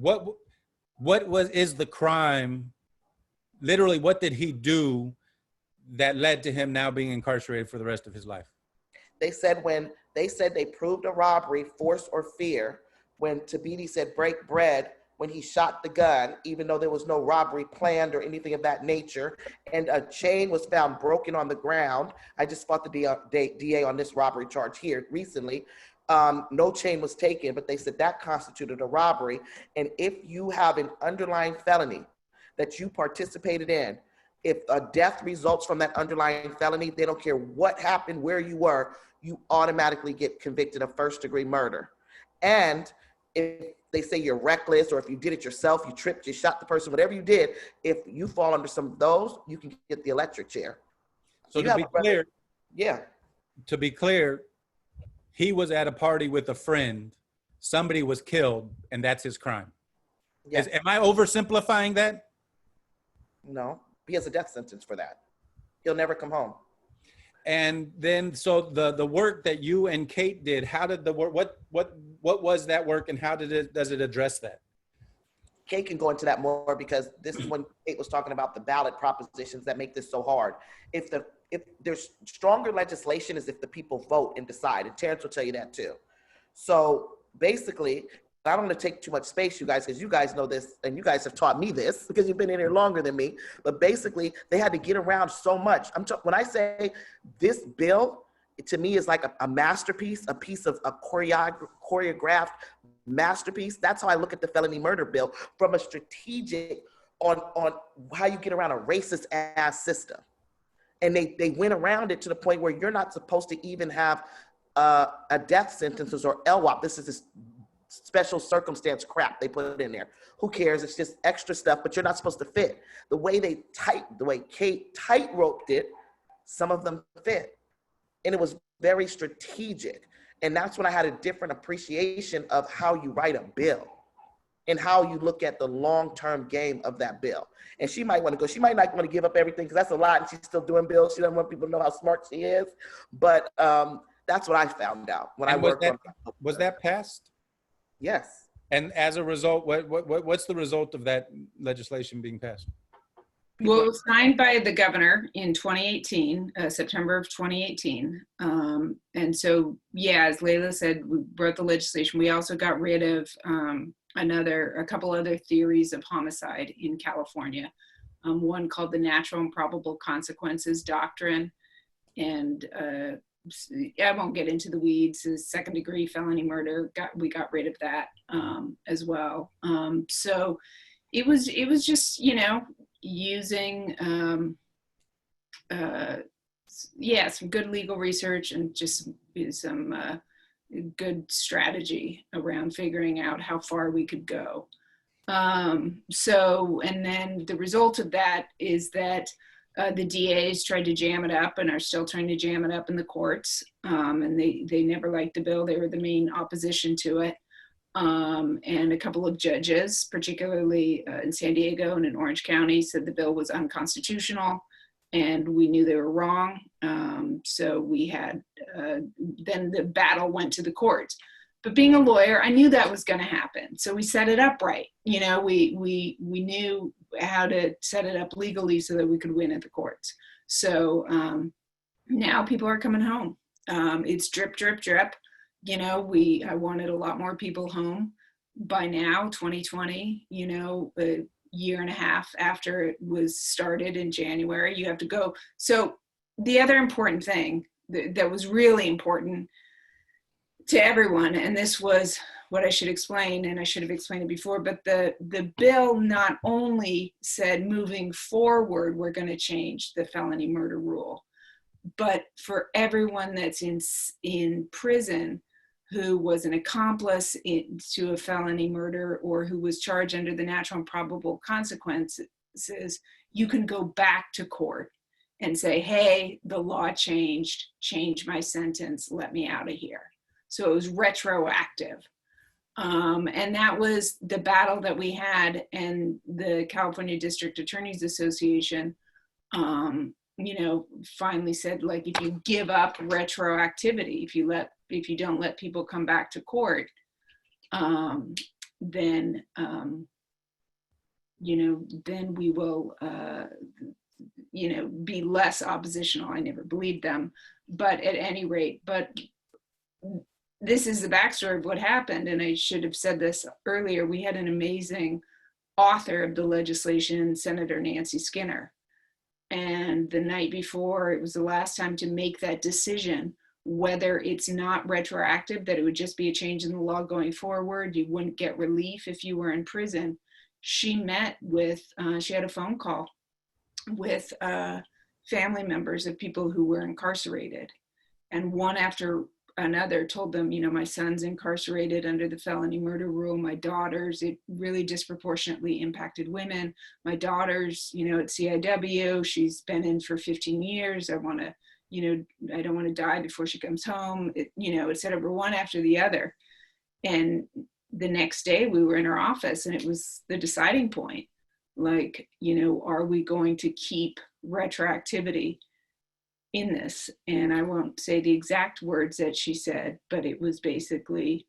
is the crime? Literally, what did he do that led to him now being incarcerated for the rest of his life? They said they proved a robbery, force or fear, when Tabiti said break bread, when he shot the gun, even though there was no robbery planned or anything of that nature, and a chain was found broken on the ground. I just fought the DA on this robbery charge here recently. No chain was taken, but they said that constituted a robbery. And if you have an underlying felony that you participated in, if a death results from that underlying felony, they don't care what happened, where you were, you automatically get convicted of first-degree murder. And if they say you're reckless, or if you did it yourself, you tripped, you shot the person, whatever you did, if you fall under some of those, you can get the electric chair. So to be clear, he was at a party with a friend, somebody was killed, and that's his crime. Yes. Am I oversimplifying that? No, he has a death sentence for that. He'll never come home. And then, so the work that you and Kate did, how did the work, what was that work, and how does it address that? Kate can go into that more, because this is when Kate was talking about the ballot propositions that make this so hard. If there's stronger legislation is if the people vote and decide, and Terrance will tell you that too. So basically, I don't want to take too much space, you guys, because you guys know this, and you guys have taught me this because you've been in here longer than me. But basically, they had to get around so much. When I say this bill, to me is like a masterpiece, a piece of a choreographed masterpiece. That's how I look at the felony murder bill, from a strategic on how you get around a racist ass system. And they went around it to the point where you're not supposed to even have a death sentence or LWOP. This is this special circumstance crap they put in there. Who cares? It's just extra stuff, but you're not supposed to fit. The way Kate tight-roped it, some of them fit. And it was very strategic. And that's when I had a different appreciation of how you write a bill and how you look at the long-term game of that bill. And she might want to go, she might not want to give up everything, because that's a lot, and she's still doing bills. She doesn't want people to know how smart she is. But that's what I found out when I worked on it. Was that passed? Yes. And as a result, what's the result of that legislation being passed? Well, it was signed by the governor in 2018, September of 2018. And so, yeah, as Layla said, we wrote the legislation. We also got rid of a couple other theories of homicide in California. One called the natural and probable consequences doctrine. And I won't get into the weeds. Second degree felony murder, we got rid of that as well. So it was just, using some good legal research and just some good strategy around figuring out how far we could go. And then the result of that is that the DAs tried to jam it up and are still trying to jam it up in the courts. And they never liked the bill. They were the main opposition to it. And a couple of judges, particularly in San Diego and in Orange County, said the bill was unconstitutional, and we knew they were wrong. So we had, then the battle went to the courts. But being a lawyer, I knew that was going to happen. So we set it up right. We knew how to set it up legally so that we could win at the courts. So now people are coming home. It's drip, drip, drip. I wanted a lot more people home by now, 2020, a year and a half after it was started in January, you have to go. So the other important thing that was really important to everyone, and this was what I should explain, and I should have explained it before, but the bill not only said moving forward, we're going to change the felony murder rule, but for everyone that's in prison who was an accomplice to a felony murder or who was charged under the natural and probable consequences, you can go back to court and say, hey, the law changed, change my sentence, let me out of here. So it was retroactive. And that was the battle that we had, and the California District Attorneys Association, finally said, like, if you give up retroactivity, if you don't let people come back to court, then we will, be less oppositional. I never believed them, but at any rate, this is the backstory of what happened. And I should have said this earlier. We had an amazing author of the legislation, Senator Nancy Skinner. And the night before, it was the last time to make that decision, whether it's not retroactive, that it would just be a change in the law going forward. You wouldn't get relief if you were in prison. She met with, she had a phone call with family members of people who were incarcerated. And one after another told them, my son's incarcerated under the felony murder rule. My daughter's, it really disproportionately impacted women. My daughter's, at CIW, she's been in for 15 years. I want to, I don't want to die before she comes home, et cetera, one after the other. And the next day we were in her office, and it was the deciding point. Like, are we going to keep retroactivity in this? And I won't say the exact words that she said, but it was basically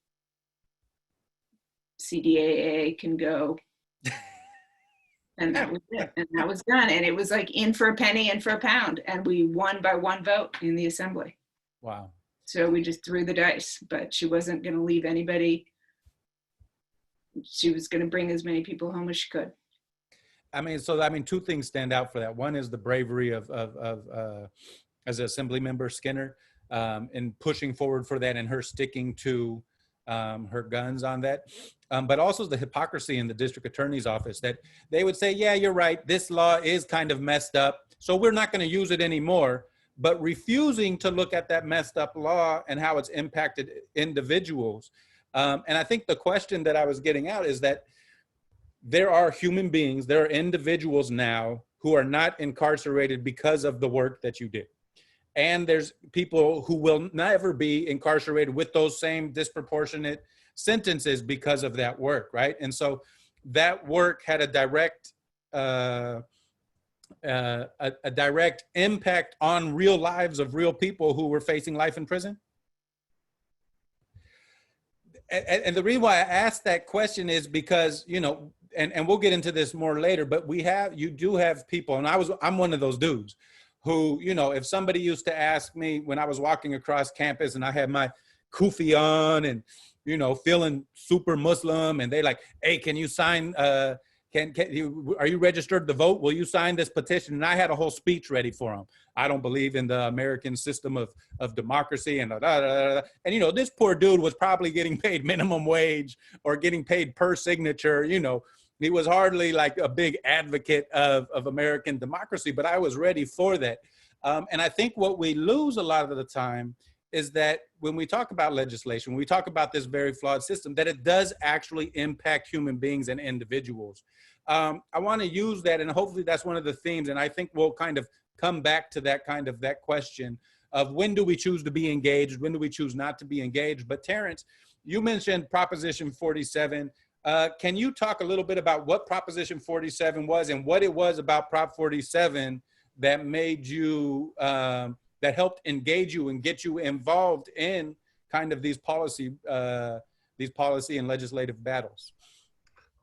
CDAA can go. And that was it. And that was done. And it was like in for a penny, in for a pound. And we won by one vote in the assembly. Wow. So we just threw the dice, but she wasn't going to leave anybody. She was going to bring as many people home as she could. Two things stand out for that. One is the bravery of as an assembly member, Skinner, in pushing forward for that, and her sticking to her guns on that. But also the hypocrisy in the district attorney's office, that they would say, yeah, you're right, this law is kind of messed up, so we're not going to use it anymore, but refusing to look at that messed up law and how it's impacted individuals. And I think the question that I was getting at is that there are human beings, there are individuals now who are not incarcerated because of the work that you did. And there's people who will never be incarcerated with those same disproportionate sentences because of that work, right? And so that work had a direct impact on real lives of real people who were facing life in prison. And the reason why I asked that question is because, and we'll get into this more later, but you do have people, and I'm one of those dudes who, if somebody used to ask me when I was walking across campus and I had my kufi on and, feeling super Muslim, and they like, hey, can you sign, are you registered to vote? Will you sign this petition? And I had a whole speech ready for them. I don't believe in the American system of democracy and and this poor dude was probably getting paid minimum wage or getting paid per signature. He was hardly like a big advocate of American democracy, but I was ready for that. And I think what we lose a lot of the time is that when we talk about legislation, when we talk about this very flawed system, that it does actually impact human beings and individuals. I want to use that, and hopefully that's one of the themes, and I think we'll kind of come back to that question of when do we choose to be engaged, when do we choose not to be engaged. But Terrance, you mentioned Proposition 47. Can you talk a little bit about what Proposition 47 was and what it was about Prop 47 that made you, that helped engage you and get you involved in kind of these policy and legislative battles?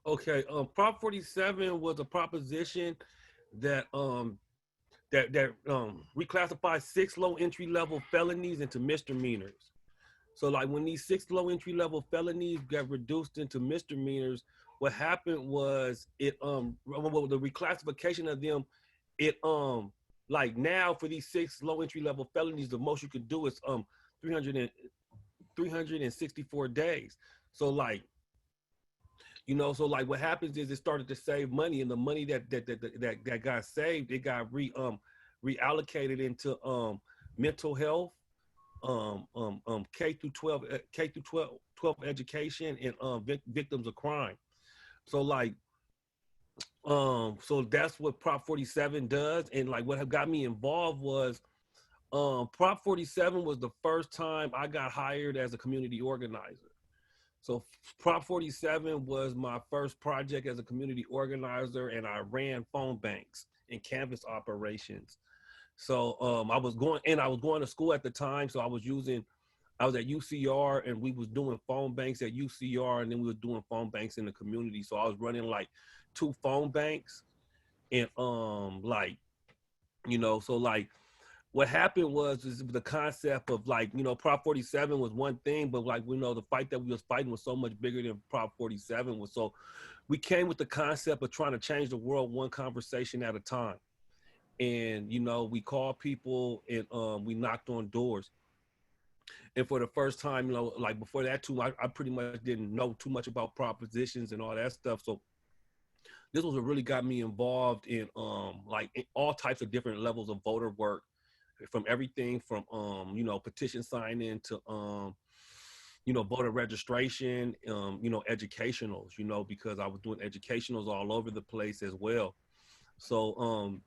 Okay, Prop 47 was a proposition that reclassified 6 low entry level felonies into misdemeanors. So like when these 6 low entry level felonies got reduced into misdemeanors, what happened was the reclassification of them, like now for these 6 low entry level felonies, the most you could do is 364 days. So like, what happens is it started to save money, and the money that got saved, it got reallocated into mental health, K through 12 education, and victims of crime. So like So that's what Prop 47 does. And like what got me involved was Prop 47 was the first time I got hired as a community organizer. So Prop 47 was my first project as a community organizer, and I ran phone banks and canvas operations. So I was going to school at the time, so I was at UCR, and we was doing phone banks at UCR, and then we were doing phone banks in the community. So I was running like 2 phone banks, and what happened was the concept of Prop 47 was one thing, but the fight that we was fighting was so much bigger than Prop 47 was. So we came with the concept of trying to change the world one conversation at a time. And, we called people and we knocked on doors. And for the first time, before that too, I pretty much didn't know too much about propositions and all that stuff. So this was what really got me involved in in all types of different levels of voter work, from everything from petition signing to voter registration, educationals, because I was doing educationals all over the place as well. So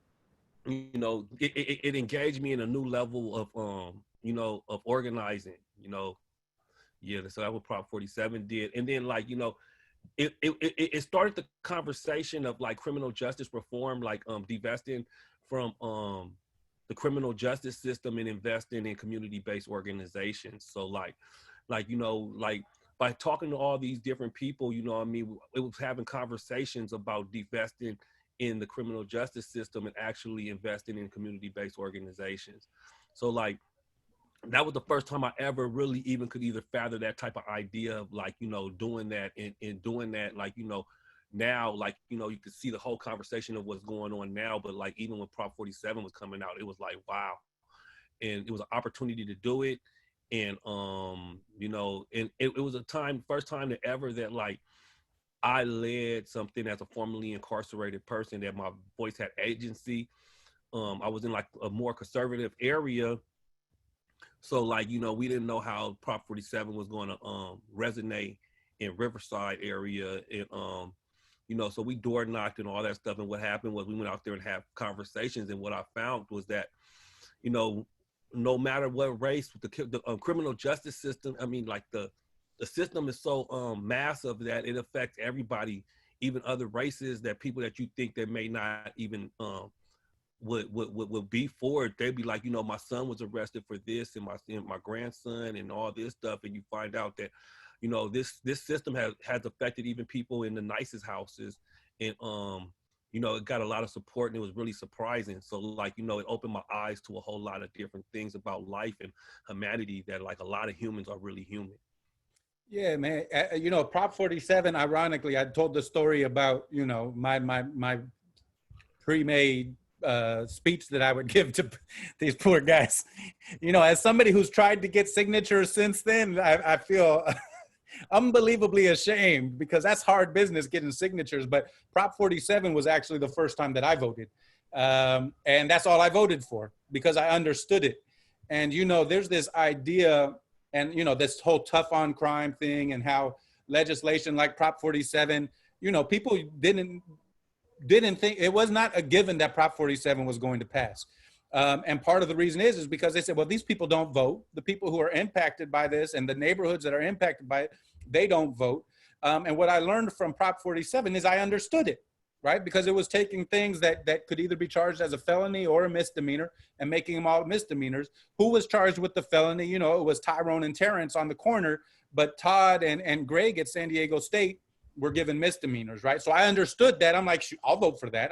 it engaged me in a new level of organizing, Yeah, so that's what Prop 47 did. And then it started the conversation of criminal justice reform, divesting from the criminal justice system and investing in community-based organizations. So by talking to all these different people, it was having conversations about divesting in the criminal justice system and actually investing in community-based organizations. So that was the first time I ever really even could either fathom that type of idea of doing that and doing that, now, you could see the whole conversation of what's going on now, but even when Prop 47 was coming out, it was wow. And it was an opportunity to do it. And, and it was first time ever that I led something as a formerly incarcerated person, that my voice had agency. I was in a more conservative area. So we didn't know how Prop 47 was going to resonate in Riverside area. And, so we door knocked and all that stuff. And what happened was we went out there and had conversations. And what I found was that, no matter what race, the criminal justice system, the system is so massive that it affects everybody, even other races, that people that you think that may not even would be for it. They'd be my son was arrested for this, and my grandson and all this stuff. And you find out that, this system has affected even people in the nicest houses. And, it got a lot of support, and it was really surprising. So it opened my eyes to a whole lot of different things about life and humanity, that a lot of humans are really human. Yeah, man. Prop 47, ironically, I told the story about, my pre-made speech that I would give to these poor guys. As somebody who's tried to get signatures since then, I feel unbelievably ashamed, because that's hard business, getting signatures. But Prop 47 was actually the first time that I voted. And that's all I voted for, because I understood it. And, there's this idea, and, this whole tough on crime thing, and how legislation like Prop 47, people didn't think, it was not a given that Prop 47 was going to pass. And part of the reason is because they said, well, these people don't vote. The people who are impacted by this and the neighborhoods that are impacted by it, they don't vote. And what I learned from Prop 47 is I understood it, right? Because it was taking things that could either be charged as a felony or a misdemeanor and making them all misdemeanors. Who was charged with the felony? It was Tyrone and Terrance on the corner, but Todd and Greg at San Diego State were given misdemeanors, right? So I understood that. I'm like, I'll vote for that.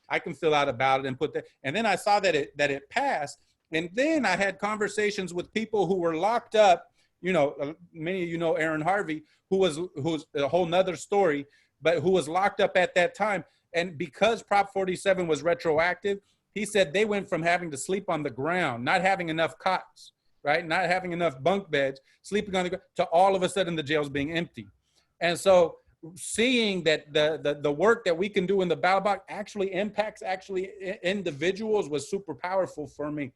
I can fill out a ballot and put that. And then I saw that it passed. And then I had conversations with people who were locked up. Many of you know Aaron Harvey, who's a whole nother story, but who was locked up at that time. And because Prop 47 was retroactive, he said they went from having to sleep on the ground, not having enough cots, right? Not having enough bunk beds, sleeping on the ground, to all of a sudden the jails being empty. And so seeing that the work that we can do in the ballot box actually impacts individuals was super powerful for me.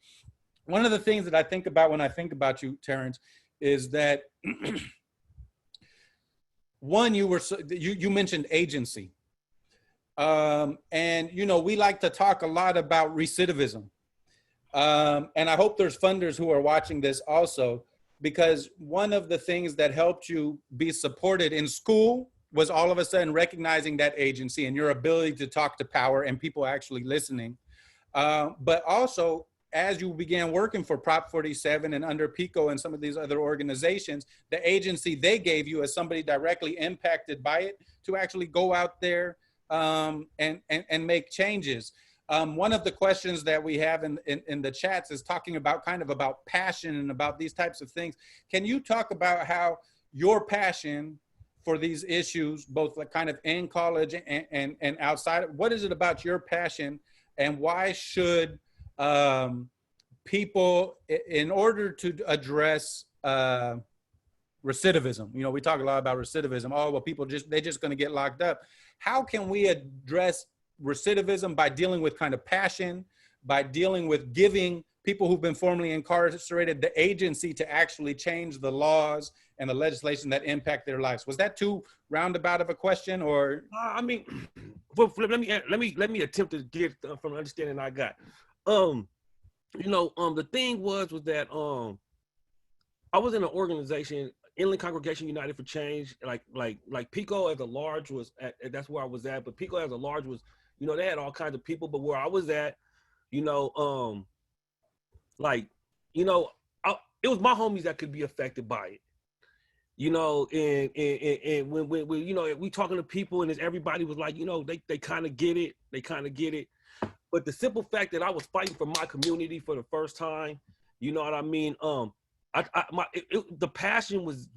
One of the things that I think about when I think about you, Terrance, is that one, you mentioned agency. And, you know, we like to talk a lot about recidivism. And I hope there's funders who are watching this also, because one of the things that helped you be supported in school was all of a sudden recognizing that agency and your ability to talk to power and people actually listening. But also, as you began working for Prop 47 and under PICO and some of these other organizations, the agency they gave you as somebody directly impacted by it to actually go out there and make changes. One of the questions that we have in the chats is talking about kind of about passion and about these types of things. Can you talk about how your passion for these issues, both like kind of in college and outside, what is it about your passion, and why should people, in order to address recidivism, you know, we talk a lot about recidivism, oh, well, people they're just going to get locked up. How can we address recidivism? By dealing with kind of passion, by dealing with giving people who've been formerly incarcerated the agency to actually change the laws and the legislation that impact their lives. Was that too roundabout of a question, or? I mean, let me attempt to get from the understanding I got. You know, the thing was that I was in an organization, Inland Congregation United for Change, like PICO as a large was that's where I was at, but PICO as a large was, you know, they had all kinds of people, but where I was at, you know, like, you know, it was my homies that could be affected by it. You know, and when you know, we talking to people and everybody was like, you know, they kind of get it, But the simple fact that I was fighting for my community for the first time, you know what I mean? The passion was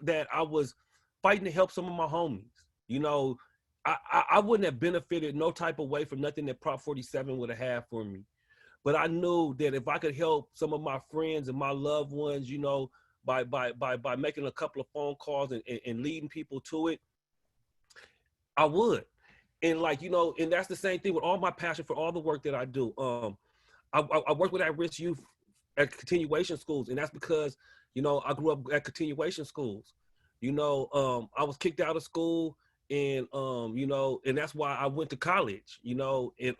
that I was fighting to help some of my homies. You know, I wouldn't have benefited no type of way from nothing that Prop 47 would have had for me. But I knew that if I could help some of my friends and my loved ones, you know, by making a couple of phone calls and leading people to it, I would. And like, you know, and that's the same thing with all my passion for all the work that I do. I work with at-risk youth at continuation schools, and that's because, you know, I grew up at continuation schools. You know, I was kicked out of school, and you know, and that's why I went to college. You know, and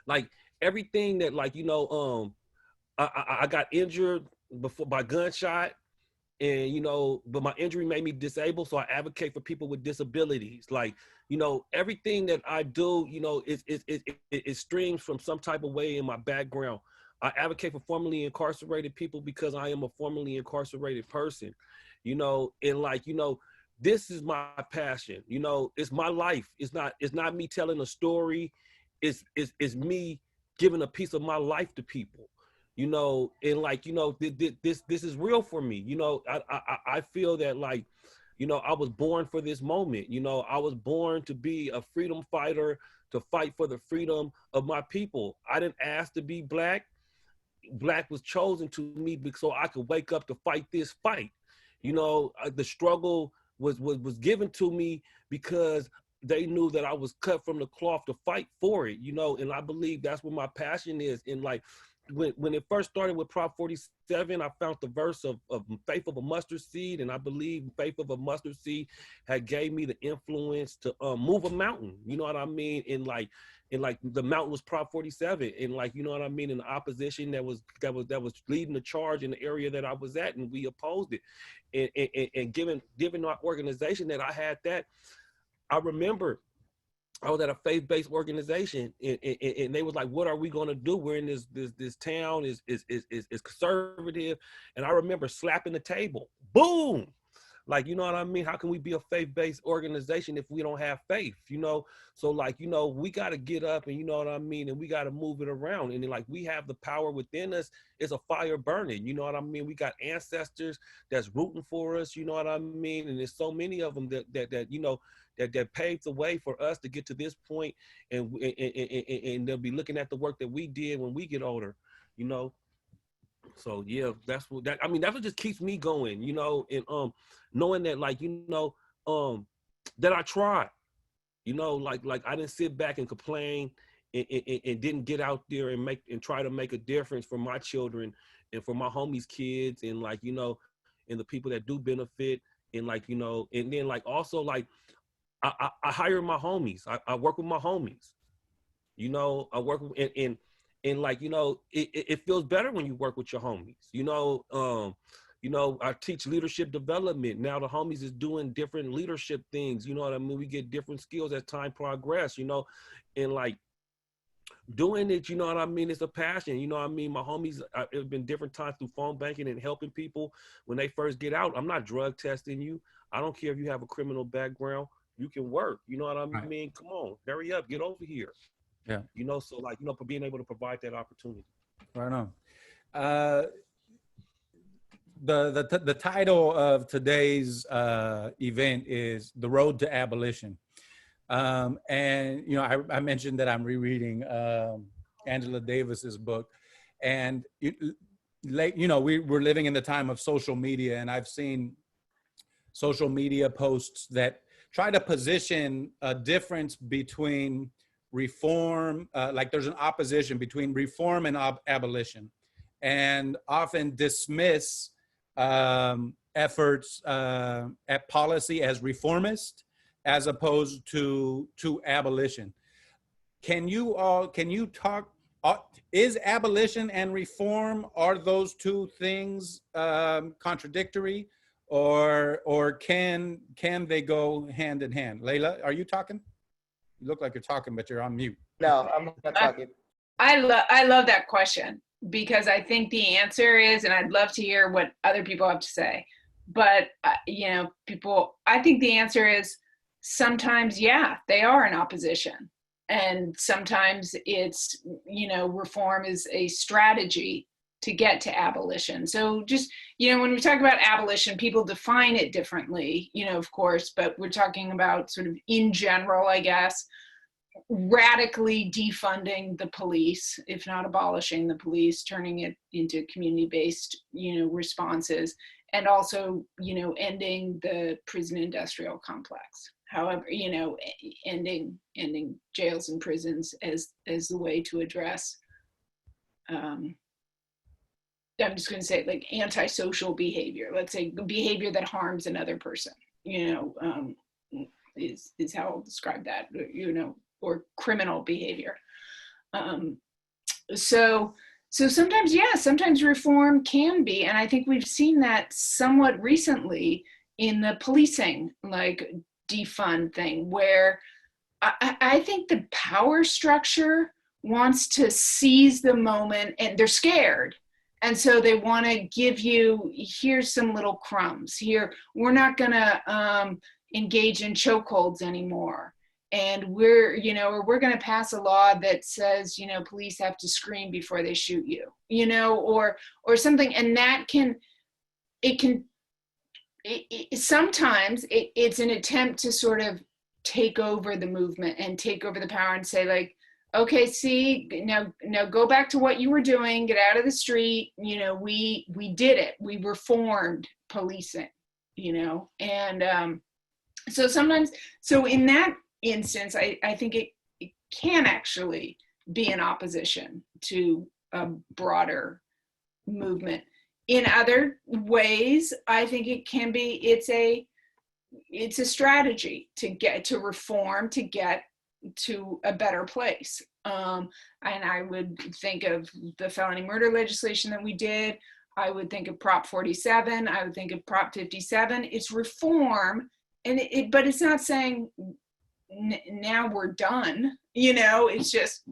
like everything that, like, you know, I got injured before by gunshot, and, you know, but my injury made me disabled, so I advocate for people with disabilities. Like, you know, everything that I do, you know, it streams from some type of way in my background. I advocate for formerly incarcerated people because I am a formerly incarcerated person, you know, and like, you know, this is my passion. You know, it's my life. It's not me telling a story. It's me giving a piece of my life to people. You know, and like, you know, this is real for me. You know, I feel that, like, you know, I was born for this moment. You know, I was born to be a freedom fighter, to fight for the freedom of my people. I didn't ask to be black. Black was chosen to me so I could wake up to fight this fight. You know, the struggle was given to me because they knew that I was cut from the cloth to fight for it, you know, and I believe that's what my passion is. And like, when it first started with Prop 47, I found the verse of faith of a mustard seed, and I believe faith of a mustard seed had gave me the influence to move a mountain. You know what I mean? And like the mountain was Prop 47, and like, you know what I mean, in the opposition that was leading the charge in the area that I was at, and we opposed it. And given our organization that I had that, I remember I was at a faith-based organization, and they was like, "What are we going to do? We're in this town is conservative," and I remember slapping the table. Boom! Like, you know what I mean? How can we be a faith-based organization if we don't have faith? You know, so like, you know, we got to get up, and you know what I mean, and we got to move it around. And then, like, we have the power within us. It's a fire burning. You know what I mean? We got ancestors that's rooting for us. You know what I mean? And there's so many of them that you know, that paved the way for us to get to this point, and they'll be looking at the work that we did when we get older, you know. So yeah, that's what just keeps me going, you know, and knowing that, like, you know, that I tried, you know, like I didn't sit back and complain and didn't get out there and try to make a difference for my children and for my homies' kids, and like, you know, and the people that do benefit, and like, you know, and then like also like I hire my homies. I work with my homies. You know, I work with, and like, you know, it feels better when you work with your homies. You know, I teach leadership development. Now the homies is doing different leadership things. You know what I mean? We get different skills as time progress, you know, and like doing it, you know what I mean? It's a passion. You know what I mean? My homies, it's been different times through phone banking and helping people when they first get out. I'm not drug testing you. I don't care if you have a criminal background. You can work. You know what I mean? Right. Come on, hurry up, get over here. Yeah. You know, so like, you know, for being able to provide that opportunity. Right on. The title of today's event is The Road to Abolition. And, you know, I mentioned that I'm rereading Angela Davis's book. And, you know, we're living in the time of social media, and I've seen social media posts that try to position a difference between reform, like there's an opposition between reform and abolition, and often dismiss efforts at policy as reformist as opposed to abolition. Can you talk, is abolition and reform, are those two things contradictory, or can they go hand in hand? Layla, are you talking? You look like you're talking, but you're on mute. No, I'm not talking. I love that question, because I think the answer is, and I'd love to hear what other people have to say, but you know, I think the answer is sometimes, yeah, they are in opposition. And sometimes it's, you know, reform is a strategy to get to abolition. So just, you know, when we talk about abolition, people define it differently, you know, of course, but we're talking about sort of in general, I guess, radically defunding the police, if not abolishing the police, turning it into community-based, you know, responses, and also, you know, ending the prison industrial complex. However, you know, ending jails and prisons as the way to address, I'm just going to say, like, antisocial behavior. Let's say behavior that harms another person, you know, is how I'll describe that, you know, or criminal behavior. So sometimes, yeah, sometimes reform can be, and I think we've seen that somewhat recently in the policing, like, defund thing, where I think the power structure wants to seize the moment, and they're scared. And so they want to give you, here's some little crumbs. Here, we're not going to engage in chokeholds anymore. And we're going to pass a law that says, you know, police have to scream before they shoot you, you know, or something. And that sometimes it's an attempt to sort of take over the movement and take over the power and say, like, okay, see, now go back to what you were doing, get out of the street, you know, we did it, we reformed policing, you know. And so sometimes, so in that instance, I think it can actually be in opposition to a broader movement. In other ways, I think it can be, it's a strategy to get to reform, to get to a better place. And I would think of the felony murder legislation that we did. I would think of Prop 47. I would think of Prop 57. It's reform, and but it's not saying now we're done. You know, it's just,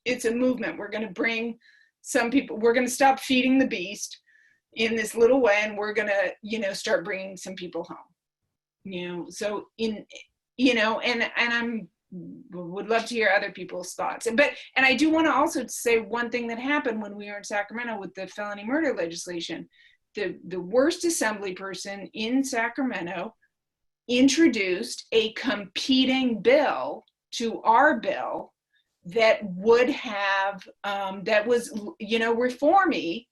it's a movement. We're going to bring some people, we're going to stop feeding the beast in this little way, and we're going to, you know, start bringing some people home. You know, so and I'm would love to hear other people's thoughts. And I do want to also say one thing that happened when we were in Sacramento with the felony murder legislation. The worst assembly person in Sacramento introduced a competing bill to our bill that would have, that was, you know, reformy,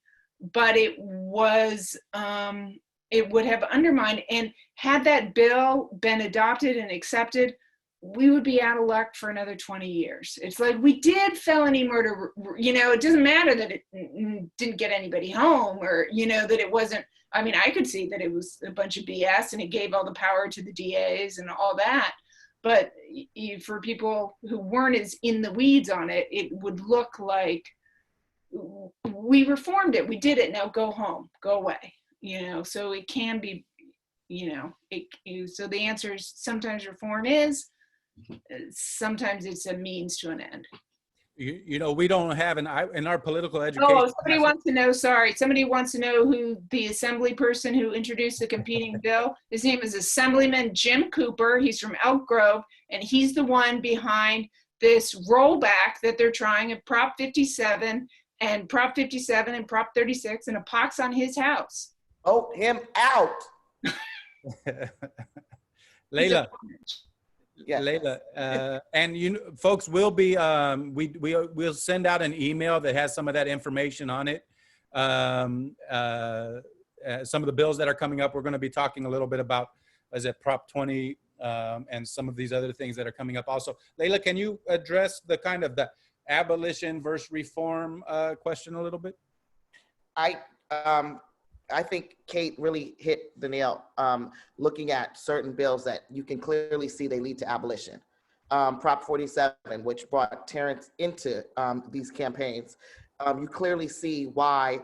but it was, it would have undermined, and had that bill been adopted and accepted, we would be out of luck for another 20 years. It's like, we did felony murder, you know, it doesn't matter that it didn't get anybody home, or, you know, that it wasn't, I mean, I could see that it was a bunch of BS and it gave all the power to the DAs and all that. But for people who weren't as in the weeds on it, it would look like we reformed it, we did it, now go home, go away, so it can be, so the answer is sometimes reform is, sometimes it's a means to an end. We don't have in our political education. Oh, somebody wants to know who the assembly person who introduced the competing bill. His name is Assemblyman Jim Cooper. He's from Elk Grove, and he's the one behind this rollback that they're trying of Prop 57 and Prop 57 and Prop 36, and a pox on his house. Vote him out. Layla. Yeah. Layla, and folks will be we'll send out an email that has some of that information on it. Some of the bills that are coming up, we're going to be talking a little bit about, is it Prop 20 and some of these other things that are coming up also. Layla, can you address the kind of the abolition versus reform question a little bit? I think Kate really hit the nail, looking at certain bills that you can clearly see they lead to abolition. Prop 47, which brought Terrance into these campaigns, you clearly see why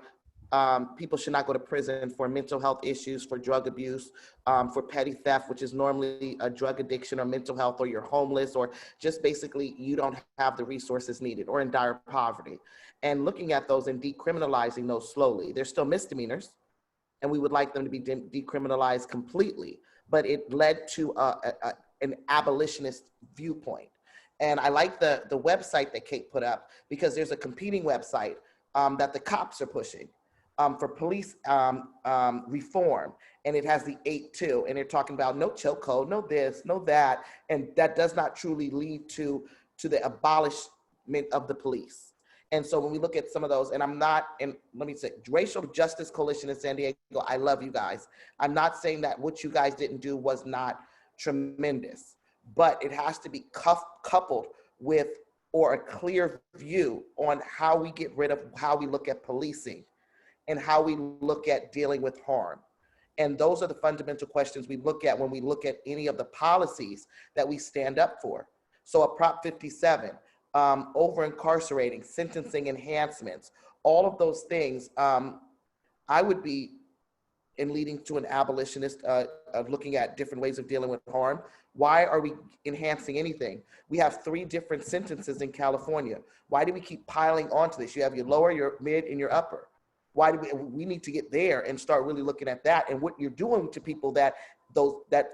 people should not go to prison for mental health issues, for drug abuse, for petty theft, which is normally a drug addiction or mental health, or you're homeless, or just basically you don't have the resources needed, or in dire poverty. And looking at those and decriminalizing those slowly. They're still misdemeanors, and we would like them to be decriminalized completely, but it led to an abolitionist viewpoint. And I like the website that Kate put up, because there's a competing website that the cops are pushing for police reform, and it has the 8-2, and they're talking about no choke code, no this, no that, and that does not truly lead to the abolishment of the police. And so when we look at some of those, and let me say, Racial Justice Coalition in San Diego, I love you guys. I'm not saying that what you guys didn't do was not tremendous, but it has to be coupled with, or a clear view on how we get rid of, how we look at policing and how we look at dealing with harm. And those are the fundamental questions we look at when we look at any of the policies that we stand up for. So a Prop 57, over incarcerating, sentencing enhancements, all of those things, I would be in leading to an abolitionist of looking at different ways of dealing with harm. Why are we enhancing anything? We have 3 different sentences in California. Why do we keep piling onto this? You have your lower, your mid, and your upper. Why do we need to get there and start really looking at that, and what you're doing to people that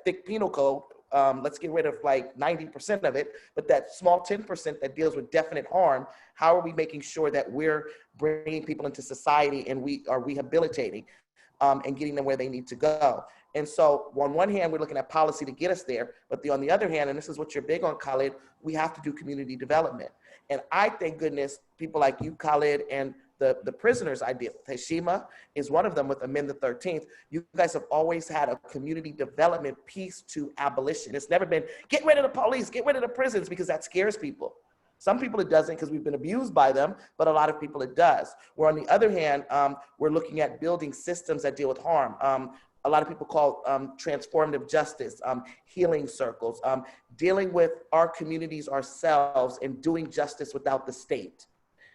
thick penal code. Let's get rid of like 90% of it, but that small 10% that deals with definite harm, how are we making sure that we're bringing people into society and we are rehabilitating and getting them where they need to go? And so on one hand, we're looking at policy to get us there, but on the other hand, and this is what you're big on, Khalid, we have to do community development. And I thank goodness people like you, Khalid, and the prisoners idea. Hashima is one of them with Amend the 13th. You guys have always had a community development piece to abolition. It's never been, get rid of the police, get rid of the prisons, because that scares people. Some people it doesn't, because we've been abused by them, but a lot of people it does. Where on the other hand, we're looking at building systems that deal with harm. A lot of people call transformative justice, healing circles, dealing with our communities ourselves and doing justice without the state.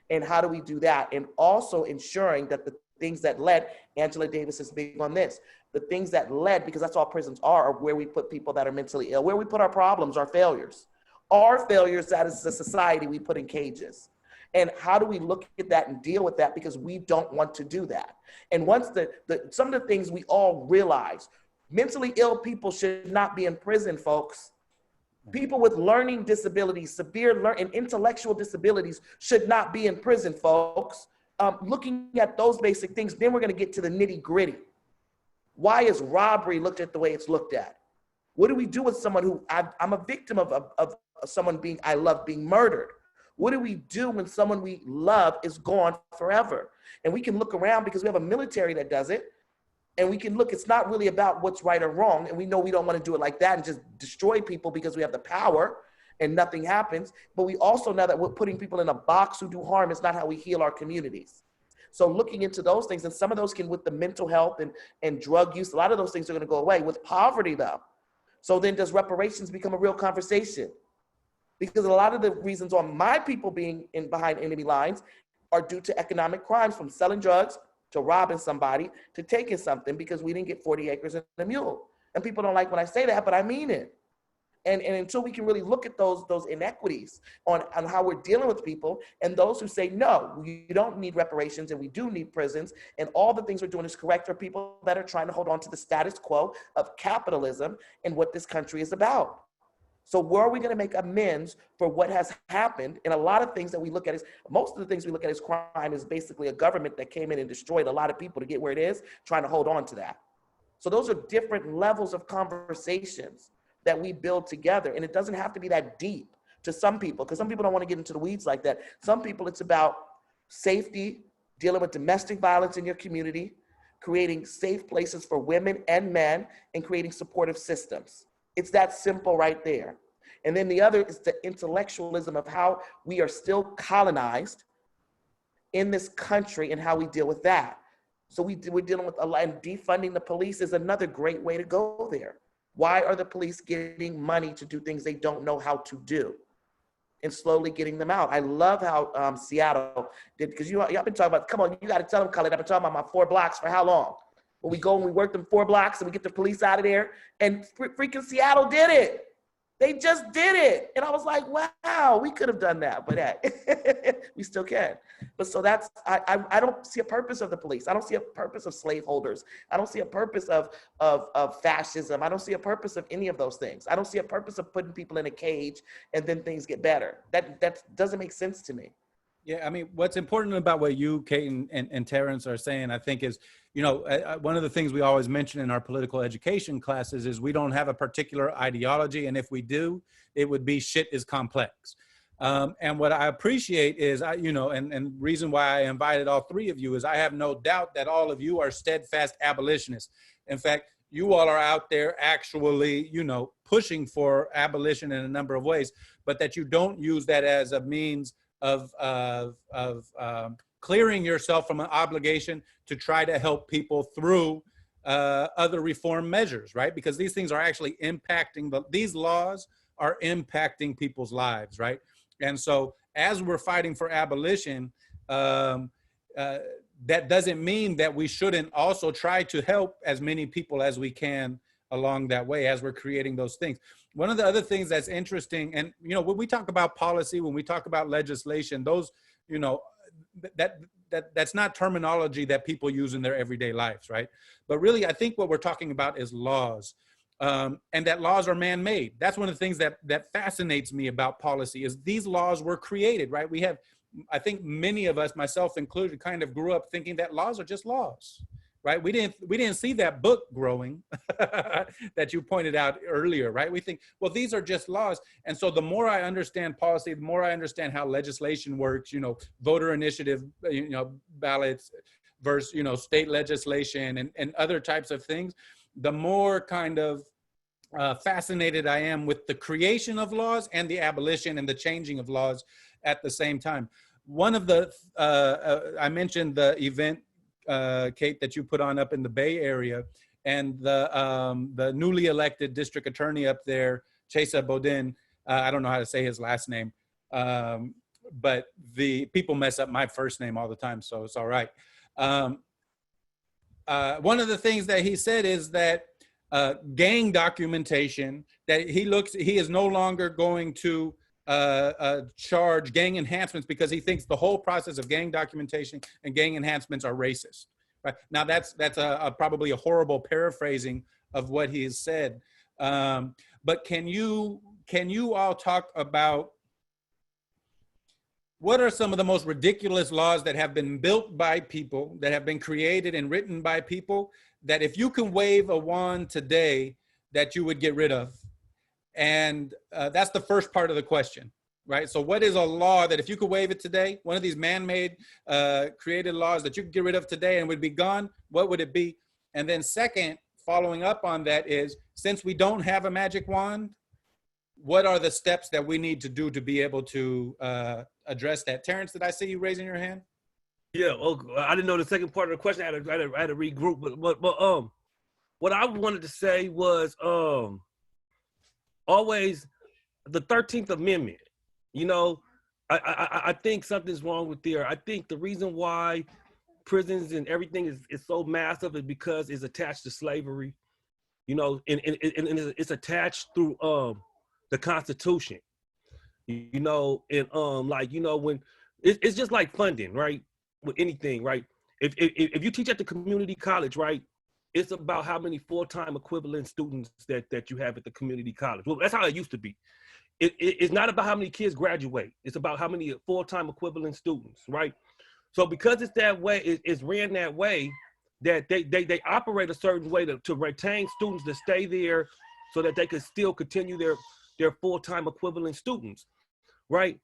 And how do we do that? And also ensuring that the things that led, Angela Davis is big on this, the things that led, because that's all prisons are where we put people that are mentally ill, where we put our problems, our failures. Our failures, that is the society we put in cages. And how do we look at that and deal with that? Because we don't want to do that. And once some of the things we all realize, mentally ill people should not be in prison, folks. People with learning disabilities, severe and intellectual disabilities should not be in prison, folks. Looking at those basic things, then we're gonna get to the nitty gritty. Why is robbery looked at the way it's looked at? What do we do with someone who, I'm a victim of someone I love being murdered? What do we do when someone we love is gone forever? And we can look around because we have a military that does it. And we can look, it's not really about what's right or wrong. And we know we don't want to do it like that and just destroy people because we have the power and nothing happens. But we also know that we're putting people in a box who do harm is not how we heal our communities. So looking into those things, and some of those can, with the mental health and drug use, a lot of those things are going to go away. With poverty though, So then does reparations become a real conversation? Because a lot of the reasons on my people being behind enemy lines are due to economic crimes, from selling drugs to robbing somebody to taking something because we didn't get 40 acres and a mule. And people don't like when I say that, but I mean it. And until we can really look at those inequities on how we're dealing with people, and those who say, no, you don't need reparations and we do need prisons, and all the things we're doing is correct, are people that are trying to hold on to the status quo of capitalism and what this country is about. So where are we going to make amends for what has happened? And a lot of things that we look at most of the things we look at as crime is basically a government that came in and destroyed a lot of people to get where it is, trying to hold on to that. So those are different levels of conversations that we build together. And it doesn't have to be that deep to some people, because some people don't want to get into the weeds like that. Some people, it's about safety, dealing with domestic violence in your community, creating safe places for women and men, and creating supportive systems. It's that simple right there. And then the other is the intellectualism of how we are still colonized in this country and how we deal with that. So we're dealing with a lot, and defunding the police is another great way to go there. Why are the police getting money to do things they don't know how to do? And slowly getting them out. I love how Seattle did, because y'all been talking about, come on, you got to tell them, Khalid, I've been talking about my 4 blocks for how long? When we go and we work them 4 blocks and we get the police out of there, and freaking Seattle did it. They just did it. And I was like, wow, we could have done that, but hey, we still can. But so that's, I don't see a purpose of the police. I don't see a purpose of slaveholders. I don't see a purpose of fascism. I don't see a purpose of any of those things. I don't see a purpose of putting people in a cage and then things get better. That doesn't make sense to me. Yeah, I mean, what's important about what you, Kate, and Terrance are saying, I think is, you know, one of the things we always mention in our political education classes is we don't have a particular ideology. And if we do, it would be shit is complex. And what I appreciate is, you know, and reason why I invited all 3 of you is I have no doubt that all of you are steadfast abolitionists. In fact, you all are out there actually, you know, pushing for abolition in a number of ways, but that you don't use that as a means of clearing yourself from an obligation to try to help people through other reform measures, right? Because these things are actually impacting, these laws are impacting people's lives, right? And so as we're fighting for abolition, that doesn't mean that we shouldn't also try to help as many people as we can along that way as we're creating those things. One of the other things that's interesting, and you know, when we talk about policy, when we talk about legislation, those, you know, that's not terminology that people use in their everyday lives, right? But really, I think what we're talking about is laws, and that laws are man-made. That's one of the things that fascinates me about policy is these laws were created, right? We have, I think many of us, myself included, kind of grew up thinking that laws are just laws. Right? We didn't see that book growing that you pointed out earlier, right? We think, well, these are just laws. And so the more I understand policy, the more I understand how legislation works, you know, voter initiative, you know, ballots versus, you know, state legislation and other types of things, the more kind of fascinated I am with the creation of laws and the abolition and the changing of laws at the same time. One of the, I mentioned the event, Kate, that you put on up in the Bay Area, and the newly elected district attorney up there, Chesa Bodin, I don't know how to say his last name, but the people mess up my first name all the time, so it's all right. One of the things that he said is that gang documentation, that he is no longer going to charge gang enhancements because he thinks the whole process of gang documentation and gang enhancements are racist. Right now, that's probably a horrible paraphrasing of what he has said. But can you all talk about what are some of the most ridiculous laws that have been built by people, that have been created and written by people, that if you can wave a wand today, that you would get rid of? And that's the first part of the question, right? So what is a law that if you could wave it today, one of these man-made created laws that you could get rid of today and would be gone, what would it be? And then second, following up on that is, since we don't have a magic wand, what are the steps that we need to do to be able to address that? Terrance, did I see you raising your hand? Yeah, I didn't know the second part of the question. I had to regroup, but what I wanted to say was, always the 13th Amendment. You know, I think something's wrong with there. I think the reason why prisons and everything is so massive is because it's attached to slavery. You know, and it's attached through the Constitution. You know, and like, you know, when it's just like funding, right? With anything, right? If you teach at the community college, right, it's about how many full-time equivalent students that you have at the community college. Well, that's how it used to be. It's not about how many kids graduate. It's about how many full-time equivalent students, right? So because it's that way, it's ran that way, that they operate a certain way to retain students to stay there so that they could still continue their full-time equivalent students, right?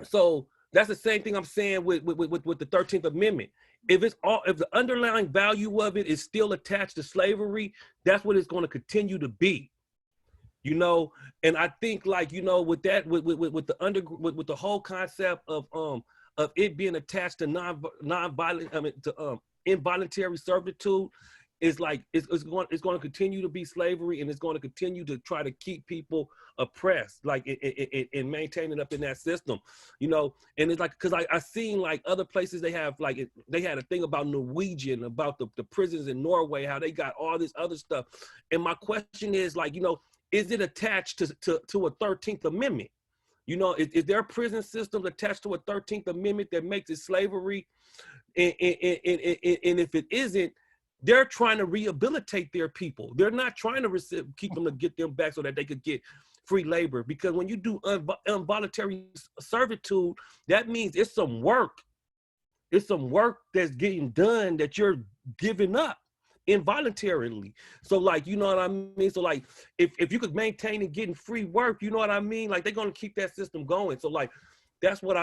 So that's the same thing I'm saying with the 13th Amendment. If the underlying value of it is still attached to slavery, that's what it's going to continue to be. You know, and I think, like, you know, with that, with the whole concept of it being attached to non-violent, I mean, to involuntary servitude, is like it's going to continue to be slavery, and it's going to continue to try to keep people oppressed, like in maintaining up in that system, you know. And it's like, because I seen like other places they have, like, they had a thing about Norwegian, about the prisons in Norway, how they got all this other stuff. And my question is, like, you know, is it attached to a 13th Amendment? You know, is there a prison system attached to a 13th Amendment that makes it slavery? And if it isn't, they're trying to rehabilitate their people. They're not trying to keep them to get them back so that they could get free labor. Because when you do involuntary servitude, that means it's some work. It's some work that's getting done that you're giving up involuntarily. So, like, you know what I mean? So, like, if you could maintain and getting free work, you know what I mean? Like, they're gonna keep that system going. So, like, that's what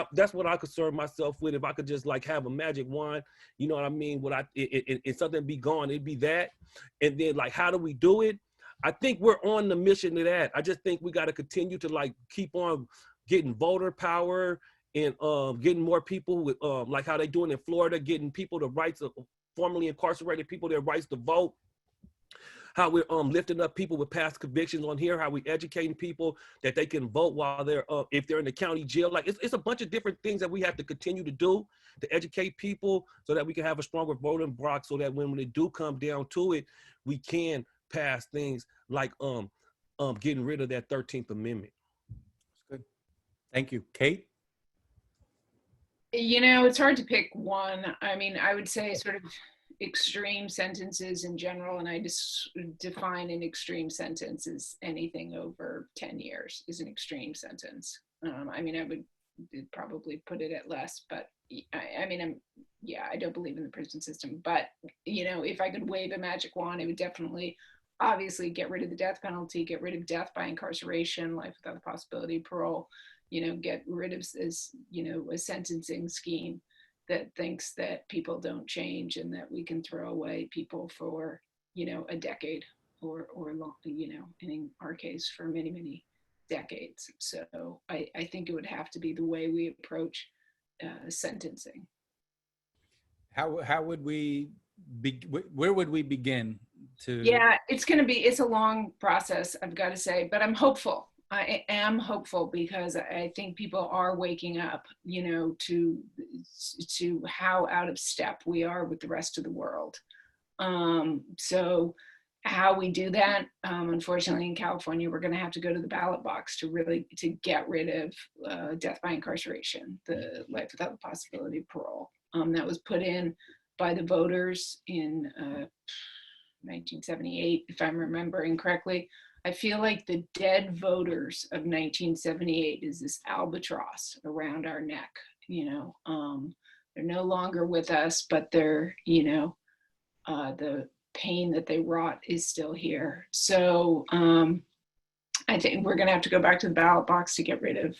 I concern myself with. If I could just, like, have a magic wand, you know what I mean? If something be gone, it'd be that. And then, like, how do we do it? I think we're on the mission to that. I just think we got to continue to, like, keep on getting voter power and getting more people with like how they doing in Florida, getting people the rights of formerly incarcerated people their rights to vote. How we're lifting up people with past convictions on here, how we educating people that they can vote while they're, if they're in the county jail. Like, it's a bunch of different things that we have to continue to do to educate people so that we can have a stronger voting bloc, so that when they do come down to it, we can pass things like getting rid of that 13th Amendment. Good. Thank you. Kate? You know, it's hard to pick one. I mean, I would say sort of extreme sentences in general, and I just define an extreme sentence as anything over 10 years is an extreme sentence. I mean, I would probably put it at less, but I mean, I don't believe in the prison system, but, you know, if I could wave a magic wand, it would definitely, obviously, get rid of the death penalty, get rid of death by incarceration, life without the possibility of parole, you know, get rid of this, you know, a sentencing scheme that thinks that people don't change and that we can throw away people for, you know, a decade or long, you know, and in our case for many, many decades. So I think it would have to be the way we approach sentencing. How would we where would we begin to? Yeah, it's a long process, I've got to say, but I'm hopeful. I am hopeful because I think people are waking up, you know, to how out of step we are with the rest of the world. So how we do that, unfortunately, in California, we're going to have to go to the ballot box to get rid of death by incarceration, the life without the possibility of parole. That was put in by the voters in 1978, if I'm remembering correctly. I feel like the dead voters of 1978 is this albatross around our neck, you know. They're no longer with us, but they're, you know, the pain that they wrought is still here. So I think we're gonna have to go back to the ballot box to get rid of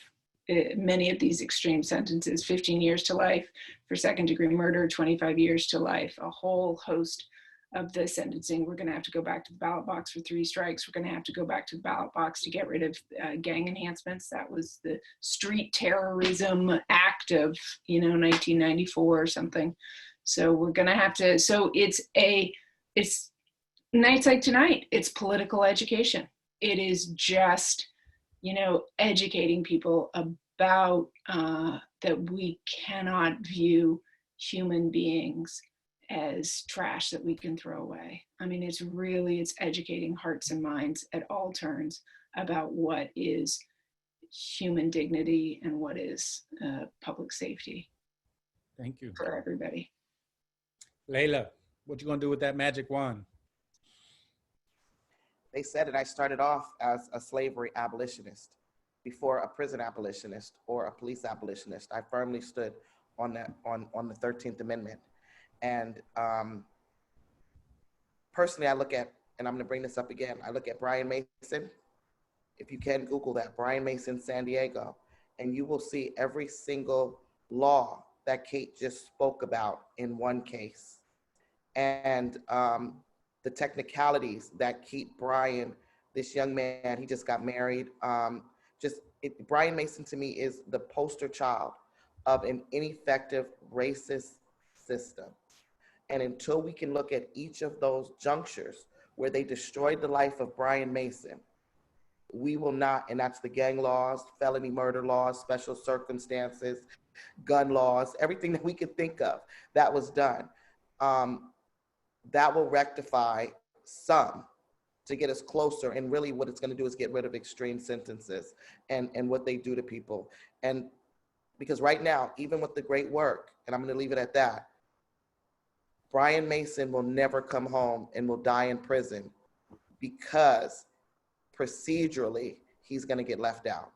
many of these extreme sentences, 15 years to life for second-degree murder, 25 years to life, a whole host of the sentencing. We're going to have to go back to the ballot box for 3 strikes. We're going to have to go back to the ballot box to get rid of gang enhancements. That was the Street Terrorism Act of, you know, 1994 or something. So we're going to have to, so it's nights like tonight, it's political education. it is just, educating people about that we cannot view human beings as trash that we can throw away. I mean, it's educating hearts and minds at all turns about what is human dignity and what is public safety. Thank you. For everybody. Layla, what you gonna do with that magic wand? They said it, I started off as a slavery abolitionist before a prison abolitionist or a police abolitionist. I firmly stood on that, on the 13th Amendment. And personally, I look at, and I'm gonna bring this up again, I look at Brian Mason. If you can Google that, Brian Mason, San Diego, and you will see every single law that Kate just spoke about in one case. And the technicalities that keep Brian, this young man, he just got married. Brian Mason to me is the poster child of an ineffective racist system. And until we can look at each of those junctures where they destroyed the life of Brian Mason, we will not, and that's the gang laws, felony murder laws, special circumstances, gun laws, everything that we could think of that was done. That will rectify some to get us closer. And really what it's going to do is get rid of extreme sentences and what they do to people. And because right now, even with the great work, and I'm going to leave it at that, Brian Mason will never come home and will die in prison because procedurally, he's going to get left out.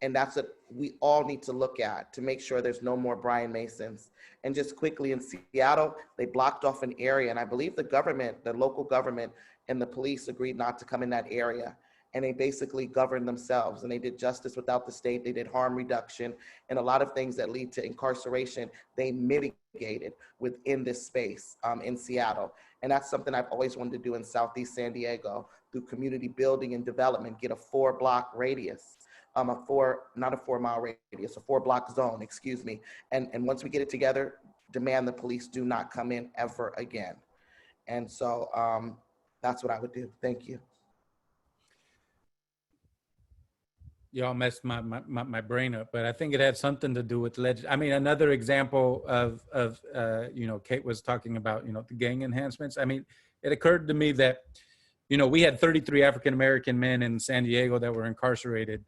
And that's what we all need to look at to make sure there's no more Brian Masons. And just quickly, in Seattle, they blocked off an area, and I believe the government, the local government and the police agreed not to come in that area. And they basically governed themselves, and they did justice without the state. They did harm reduction, and a lot of things that lead to incarceration, they mitigated within this space in Seattle. And that's something I've always wanted to do in Southeast San Diego through community building and development, get a 4-block radius. Not a 4-mile radius, a 4-block zone, excuse me. And once we get it together, demand the police do not come in ever again. And so that's what I would do. Thank you. Y'all messed my brain up, but I think it had something to do with I mean, another example of Kate was talking about, the gang enhancements. I mean, it occurred to me that, we had 33 African-American men in San Diego that were incarcerated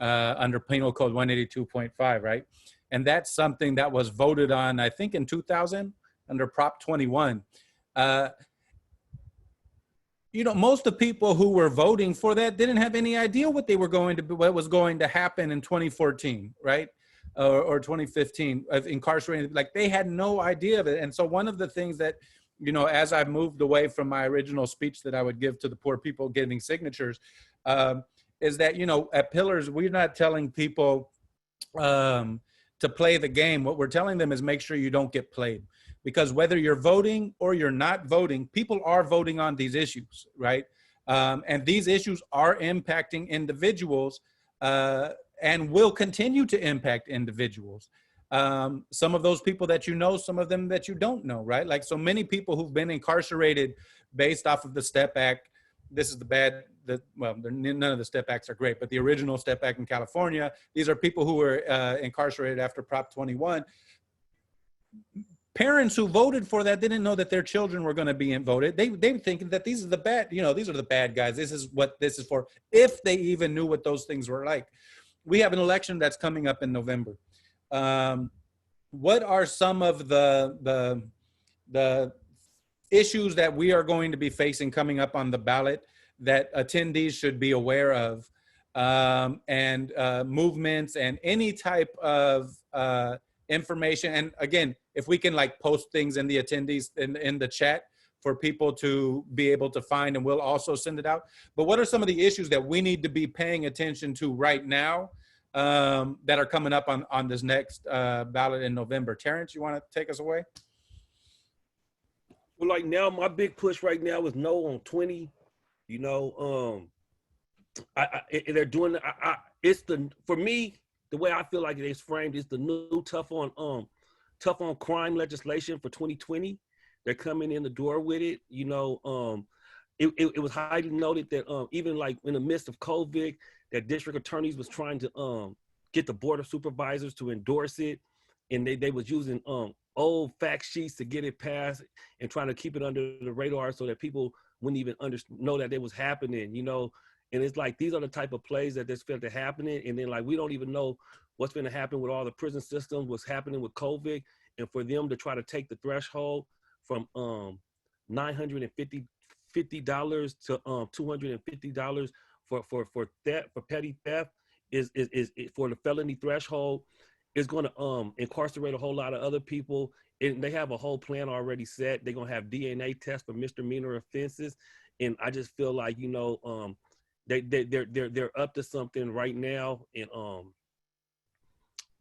under Penal Code 182.5, right? And that's something that was voted on, I think, in 2000 under Prop 21. Most of the people who were voting for that didn't have any idea what was going to happen in 2014, right? Or 2015 of incarcerated, like they had no idea of it. And so one of the things that, as I've moved away from my original speech that I would give to the poor people getting signatures, is that, at Pillars, we're not telling people to play the game. What we're telling them is make sure you don't get played. Because whether you're voting or you're not voting, people are voting on these issues, right? And these issues are impacting individuals and will continue to impact individuals. Some of those people that some of them that you don't know, right? Like so many people who've been incarcerated based off of the STEP Act. This is none of the STEP Acts are great, but the original STEP Act in California, these are people who were incarcerated after Prop 21. Parents who voted for that didn't know that their children were going to be voted. They were thinking that these are the bad, these are the bad guys. This is what this is for, if they even knew what those things were like. We have an election that's coming up in November. What are some of the issues that we are going to be facing coming up on the ballot that attendees should be aware of, and movements and any type of information? And again, if we can post things in the attendees in the chat for people to be able to find, and we'll also send it out. But what are some of the issues that we need to be paying attention to right now that are coming up on this next ballot in November? Terrance, you want to take us away? Well, now my big push right now is no on 20. They're doing. For me, the way I feel like it is framed is the new tough on crime legislation for 2020. They're coming in the door with it. it was highly noted that even like in the midst of COVID, that district attorneys was trying to get the board of supervisors to endorse it, and they was using old fact sheets to get it passed and trying to keep it under the radar so that people wouldn't even know that it was happening, you know. And it's like, these are the type of plays that just felt to happening. And then like, we don't even know what's going to happen with all the prison systems, what's happening with COVID. And for them to try to take the threshold from $950 to $250 for theft, for petty theft is for the felony threshold, is going to incarcerate a whole lot of other people. And they have a whole plan already set. They're going to have DNA tests for misdemeanor offenses. And I just feel like, you know, they're up to something right now. And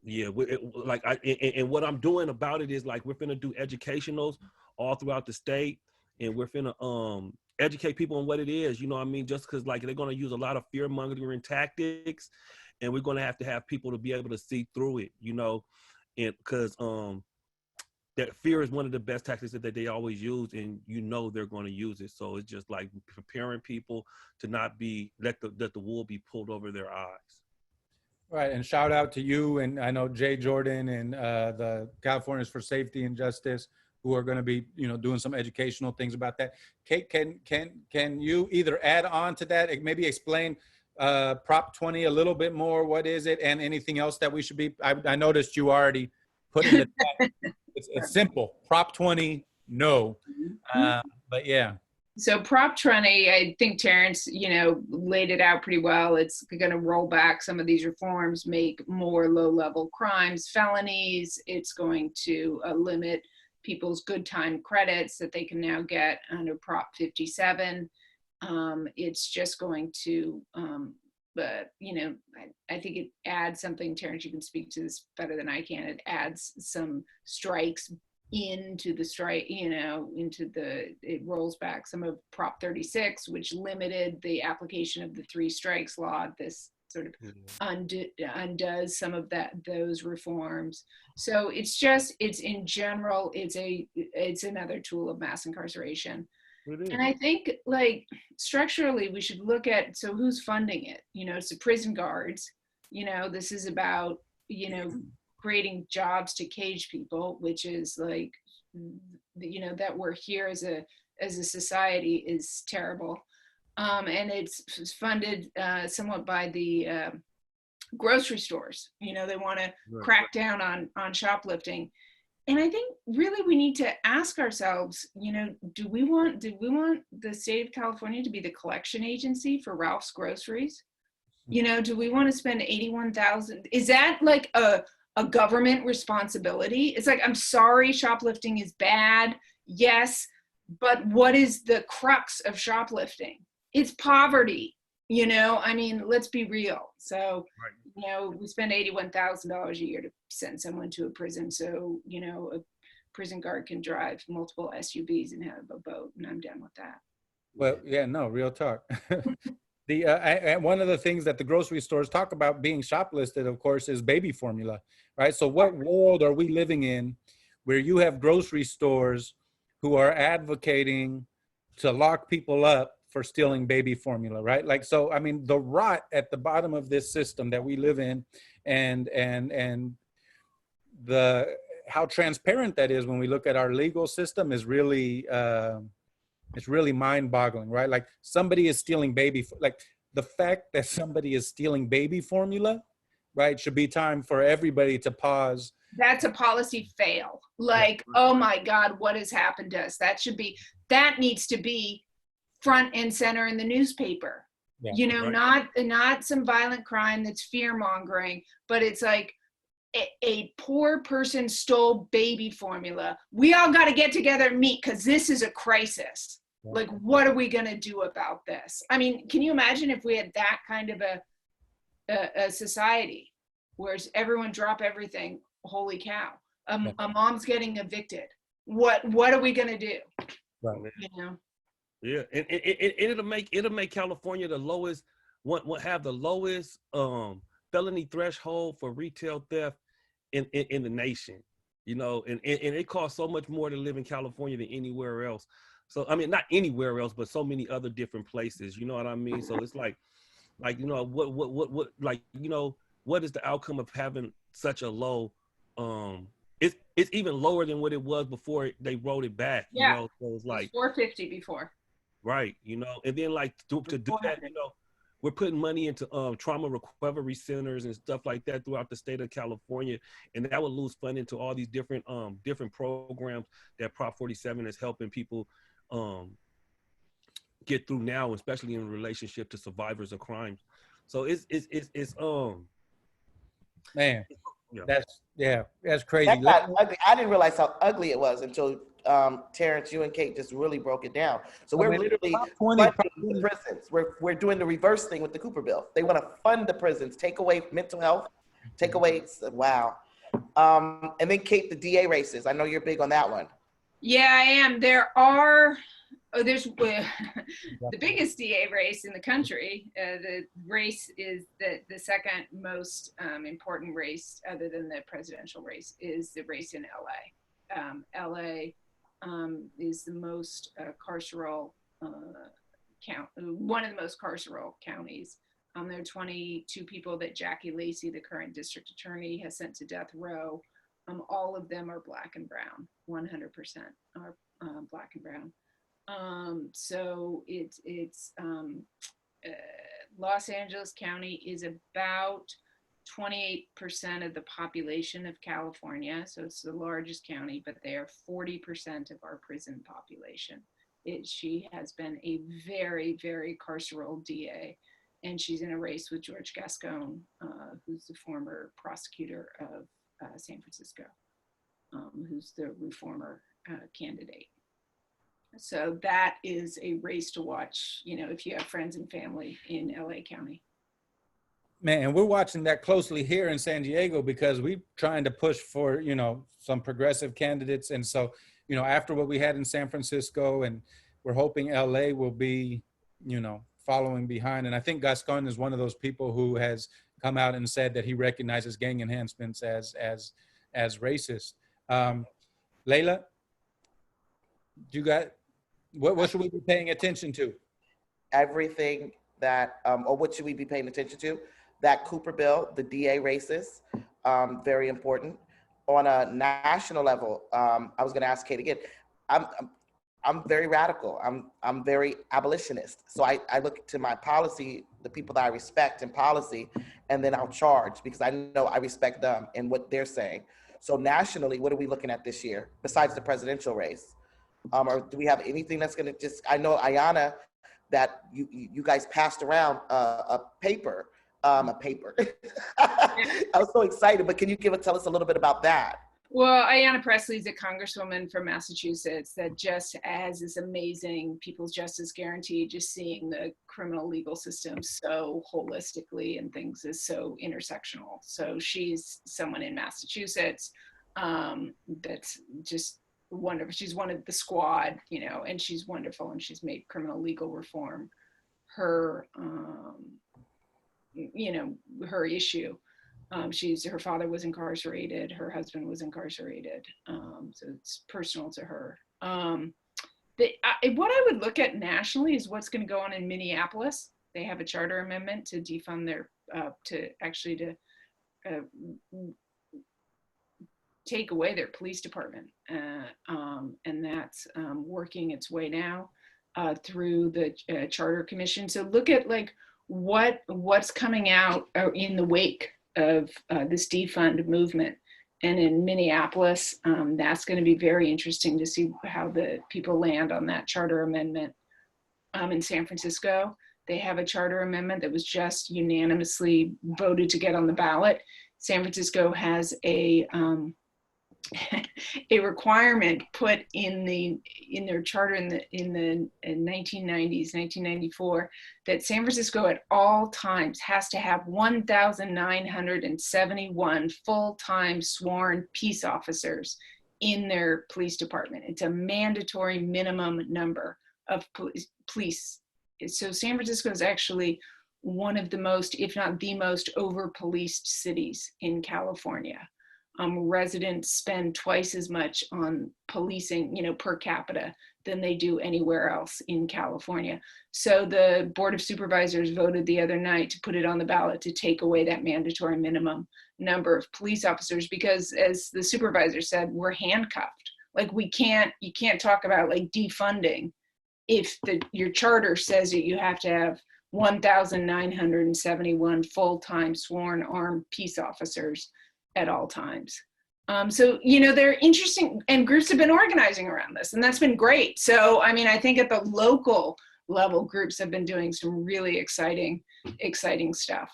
yeah, and what I'm doing about it is like, we're finna do educationals all throughout the state, and we're finna educate people on what it is, you know what I mean? Just because like they're gonna use a lot of fear mongering tactics, and we're gonna have to have people to be able to see through it, you know, and because that fear is one of the best tactics that they always use, and you know they're going to use it. So it's just like preparing people to not be let the wool be pulled over their eyes. Right, and shout out to you, and I know Jay Jordan and the Californians for Safety and Justice, who are going to be, you know, doing some educational things about that. Kate, can you either add on to that, maybe explain Prop 20 a little bit more? What is it, and anything else that we should be? I noticed you already put in the chat. It's simple. Prop 20, no. But yeah. So Prop 20, I think Terrance, you know, laid it out pretty well. It's going to roll back some of these reforms, make more low-level crimes felonies. It's going to limit people's good time credits that they can now get under Prop 57. It's just going to, but, you know, I think it adds something. Terrance, you can speak to this better than I can. It adds some strikes into the strike, you know, it rolls back some of Prop 36, which limited the application of the 3 strikes law. This sort of undoes some of those reforms. So it's in general, it's another tool of mass incarceration. And I think, like, structurally, we should look at, so who's funding it? You know, it's the prison guards. You know, this is about, you know, creating jobs to cage people, which is like, you know, that we're here as a society is terrible. And it's funded somewhat by the grocery stores. You know, they want to crack down on shoplifting. And I think really we need to ask ourselves, you know, did we want the state of California to be the collection agency for Ralph's groceries? You know, do we want to spend $81,000? Is that like a government responsibility? It's like, I'm sorry, shoplifting is bad. Yes, but what is the crux of shoplifting? It's poverty. You know, I mean, let's be real. So, you know, we spend $81,000 a year to send someone to a prison. So, you know, a prison guard can drive multiple SUVs and have a boat, and I'm done with that. Well, yeah, no, real talk. One of the things that the grocery stores talk about being shoplifted, of course, is baby formula, right? So what world are we living in where you have grocery stores who are advocating to lock people up for stealing baby formula, right? Like, so, I mean, the rot at the bottom of this system that we live in, and how transparent that is when we look at our legal system is really, it's really mind-boggling, right? Like, somebody is stealing like, the fact that somebody is stealing baby formula, right, should be time for everybody to pause. That's a policy fail. Like, oh my God, what has happened to us? That needs to be front and center in the newspaper. Yeah, you know, not some violent crime that's fear-mongering, but it's like a poor person stole baby formula. We all got to get together and meet because this is a crisis. Yeah. Like, what are we going to do about this? I mean, can you imagine if we had that kind of a society where everyone drop everything? Holy cow. A mom's getting evicted. What are we going to do? Right. You know? Yeah, and it'll make California the lowest, have the lowest felony threshold for retail theft in the nation. You know, and it costs so much more to live in California than anywhere else. So, I mean, not anywhere else, but so many other different places, you know what I mean? So it's like, you know, what, like, you know, what is the outcome of having such a low, it's even lower than what it was before they rolled it back, you know? So it's like, it was 450 before. right, you know, and then like to do that, you know, we're putting money into trauma recovery centers and stuff like that throughout the state of California, and that would lose funding to all these different programs that Prop 47 is helping people get through now, especially in relationship to survivors of crimes. So it's Man, yeah. that's crazy. That got ugly. I didn't realize how ugly it was until Terrance, you and Kate just really broke it down. So we're literally funding the prisons. We're doing the reverse thing with the Cooper bill. They want to fund the prisons, take away mental health, take away, wow. And then Kate, the DA races. I know you're big on that one. Yeah, I am. There's the biggest DA race in the country. The race is the second most important race, other than the presidential race, is the race in LA. LA is the most carceral one of the most carceral counties. There are 22 people that Jackie Lacey, the current district attorney, has sent to death row. All of them are Black and brown. 100% are Black and brown. So it's Los Angeles County is about 28% of the population of California. So it's the largest county, but they are 40% of our prison population. She has been a very, very carceral DA, and she's in a race with George Gascon, who's the former prosecutor of San Francisco, who's the reformer candidate. So that is a race to watch, you know, if you have friends and family in LA County. Man, we're watching that closely here in San Diego because we're trying to push for, you know, some progressive candidates. And so, you know, after what we had in San Francisco, and we're hoping LA will be, you know, following behind. And I think Gascon is one of those people who has come out and said that he recognizes gang enhancements as racist. Layla, you got, what should we be paying attention to? Everything that, or what should we be paying attention to? That Cooper bill, the DA races, very important. On a national level, I was going to ask Kate again. I'm very radical. I'm very abolitionist. So I look to my policy, the people that I respect in policy, and then I'll charge because I know I respect them and what they're saying. So nationally, what are we looking at this year besides the presidential race? Or do we have anything that's going to just? I know Ayanna, that you guys passed around a paper. I was so excited, but can you tell us a little bit about that? Well, Ayanna Presley is a congresswoman from Massachusetts that just as is amazing, People's Justice Guarantee, just seeing the criminal legal system so holistically and things is so intersectional. So she's someone in Massachusetts that's just wonderful. She's one of the squad, you know, and she's wonderful, and she's made criminal legal reform her, you know, her issue. Her father was incarcerated, her husband was incarcerated, so it's personal to her. What I would look at nationally is what's going to go on in Minneapolis. They have a charter amendment to defund their, to take away their police department, and that's working its way now through the Charter Commission. So look at like what's coming out in the wake of this defund movement. And in Minneapolis, that's going to be very interesting to see how the people land on that charter amendment. In San Francisco, they have a charter amendment that was just unanimously voted to get on the ballot. San Francisco has a requirement put in their charter in the 1990s, 1994, that San Francisco at all times has to have 1,971 full-time sworn peace officers in their police department. It's a mandatory minimum number of police. So San Francisco is actually one of the most, if not the most, over-policed cities in California. Residents spend twice as much on policing, you know, per capita than they do anywhere else in California. So the Board of Supervisors voted the other night to put it on the ballot to take away that mandatory minimum number of police officers, because as the supervisor said, we're handcuffed. Like you can't talk about like defunding if your charter says that you have to have 1,971 full-time sworn armed peace officers at all times. So, they're interesting, and groups have been organizing around this, and that's been great. So, I mean, I think at the local level, groups have been doing some really exciting stuff.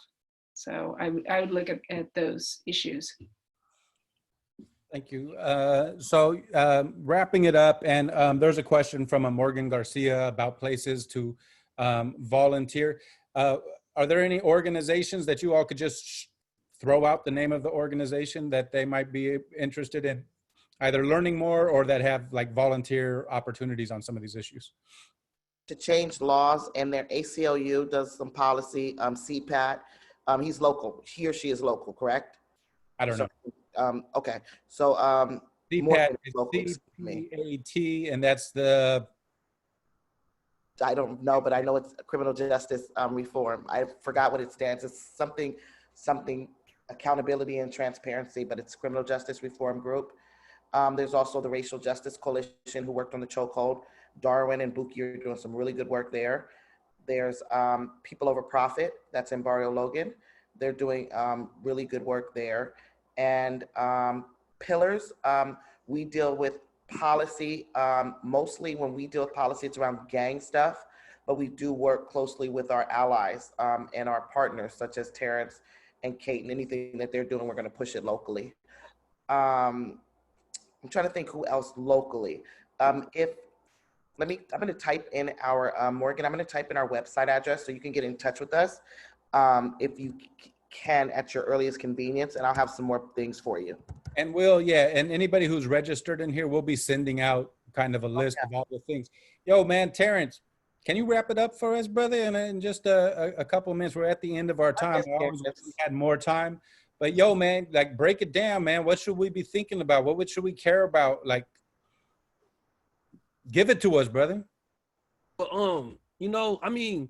So I would look at those issues. Thank you. So wrapping it up, and there's a question from Morgan Garcia about places to volunteer. Are there any organizations that you all could just throw out the name of the organization that they might be interested in either learning more or that have like volunteer opportunities on some of these issues? To change laws, and their ACLU does some policy, CPAT. He's local, he or she is local, correct? I don't know. Okay, so CPAT is CPAT, and that's the... I don't know, but I know it's criminal justice reform. I forgot what it stands. It's something accountability and transparency, but it's criminal justice reform group. There's also the Racial Justice Coalition, who worked on the chokehold. Darwin and Buki are doing some really good work there. There's People Over Profit, that's in Barrio Logan. They're doing really good work there. And Pillars, we deal with policy. Mostly when we deal with policy, it's around gang stuff, but we do work closely with our allies and our partners, such as Terrance and Kate, and anything that they're doing, we're going to push it locally. I'm trying to think who else locally. I'm going to type in our, Morgan, I'm going to type in our website address so you can get in touch with us if you can at your earliest convenience, and I'll have some more things for you. And and anybody who's registered in here, we'll be sending out kind of a list of all the things. Yo, man, Terrance, can you wrap it up for us, brother? And in just a couple of minutes, we're at the end of our time. I always wish we had more time. But yo, man, like break it down, man. What should we be thinking about? What should we care about? Like, give it to us, brother. But I mean,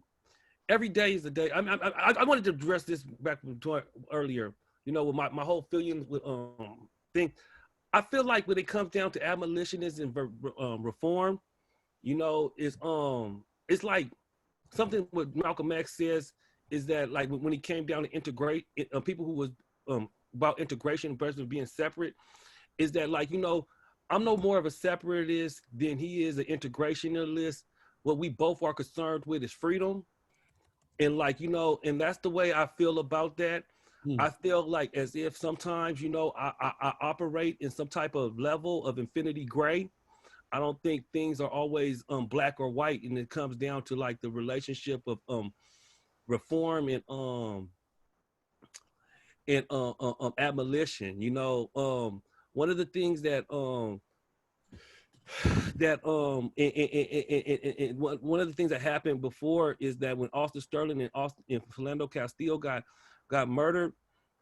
every day is a day. I wanted to address this back to earlier. With my whole feelings with thing. I feel like when it comes down to abolitionism and reform, it's like something what Malcolm X says is that like when he came down to integrate people who was about integration versus being separate, is that like I'm no more of a separatist than he is an integrationalist. What we both are concerned with is freedom, and like and that's the way I feel about that. I feel like as if sometimes I operate in some type of level of infinity gray. I don't think things are always black or white, and it comes down to like the relationship of reform and abolition. One of the things that one of the things that happened before is that when Austin Sterling and Philando Castillo got murdered,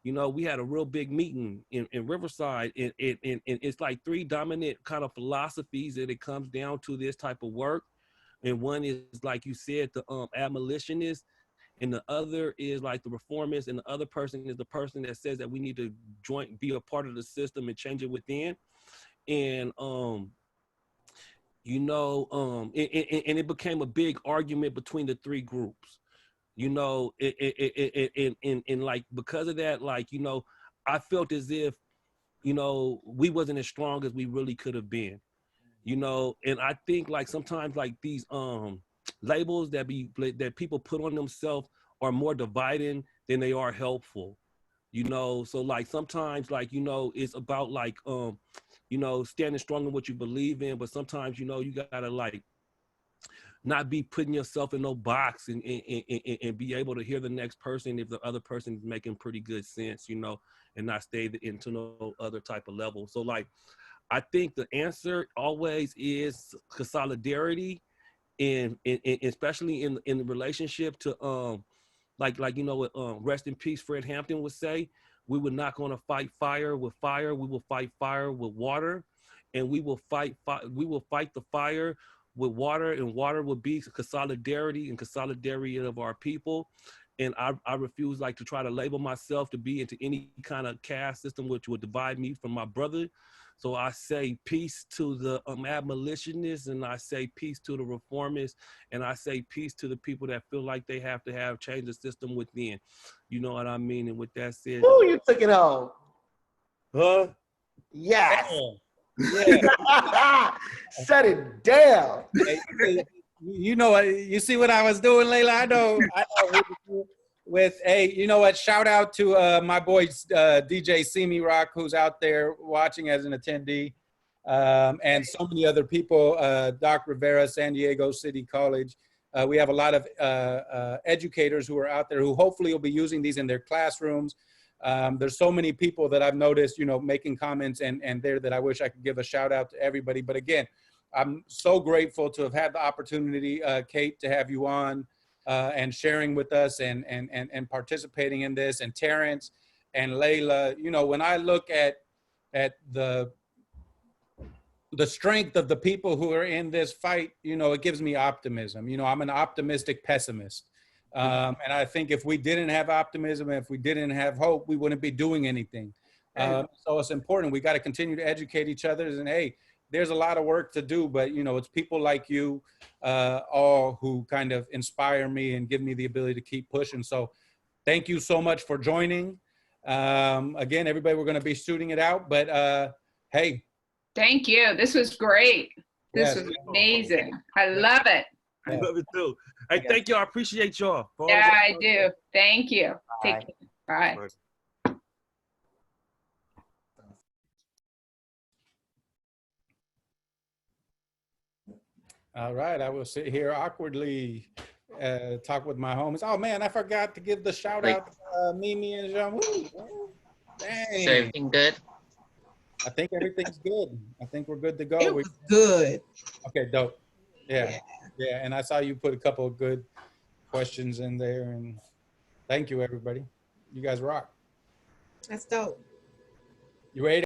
we had a real big meeting in Riverside, and it's like three dominant kind of philosophies that it comes down to this type of work. And one is, like you said, the abolitionist, and the other is like the reformist, and the other person is the person that says that we need to be a part of the system and change it within. And and it became a big argument between the three groups. And like because of that, like I felt as if we wasn't as strong as we really could have been. And I think like sometimes like these labels that people put on themselves are more dividing than they are helpful. So like sometimes like it's about like standing strong in what you believe in, but sometimes you gotta like not be putting yourself in no box and be able to hear the next person if the other person is making pretty good sense, and not stay into no other type of level. So like, I think the answer always is solidarity, and especially in the relationship to like what rest in peace Fred Hampton would say, we were not going to fight fire with fire, we will fight fire with water, and we will fight the fire with water, and water would be solidarity and solidarity of our people. And I refuse like to try to label myself to be into any kind of caste system which would divide me from my brother. So I say peace to the abolitionists, and I say peace to the reformists, and I say peace to the people that feel like they have to have change the system within. You know what I mean? And with that said, Ooh, you took it home. huh? Yes. Yeah. Shut it down. Hey, you know what? You see what I was doing, Layla? I know. With a, you know what? Shout out to my boy DJ Simi Rock, who's out there watching as an attendee, and so many other people. Doc Rivera, San Diego City College. We have a lot of educators who are out there who hopefully will be using these in their classrooms. There's so many people that I've noticed, you know, making comments and there that I wish I could give a shout out to everybody. But again, I'm so grateful to have had the opportunity, Kate, to have you on and sharing with us and participating in this, and Terrance and Layla. You know, when I look at the strength of the people who are in this fight, you know, it gives me optimism. You know, I'm an optimistic pessimist. And I think if we didn't have optimism, if we didn't have hope, we wouldn't be doing anything. So it's important. We got to continue to educate each other. And hey, there's a lot of work to do, but you know, it's people like you all who kind of inspire me and give me the ability to keep pushing. So thank you so much for joining. Again, everybody, we're going to be shooting it out, but hey. Thank you. This was great. This Yes. was amazing. I love it. I love it too. Hey, thank you. I appreciate y'all. Yeah, I do. Thank you. Take care. Bye. Bye. All right, I will sit here awkwardly, talk with my homies. Oh man, I forgot to give the shout out to Mimi and Jean. Dang. Is everything good? I think everything's good. I think we're good to go. It was good. Okay, dope. Yeah, and I saw you put a couple of good questions in there, and thank you, everybody. You guys rock. That's dope. You ready?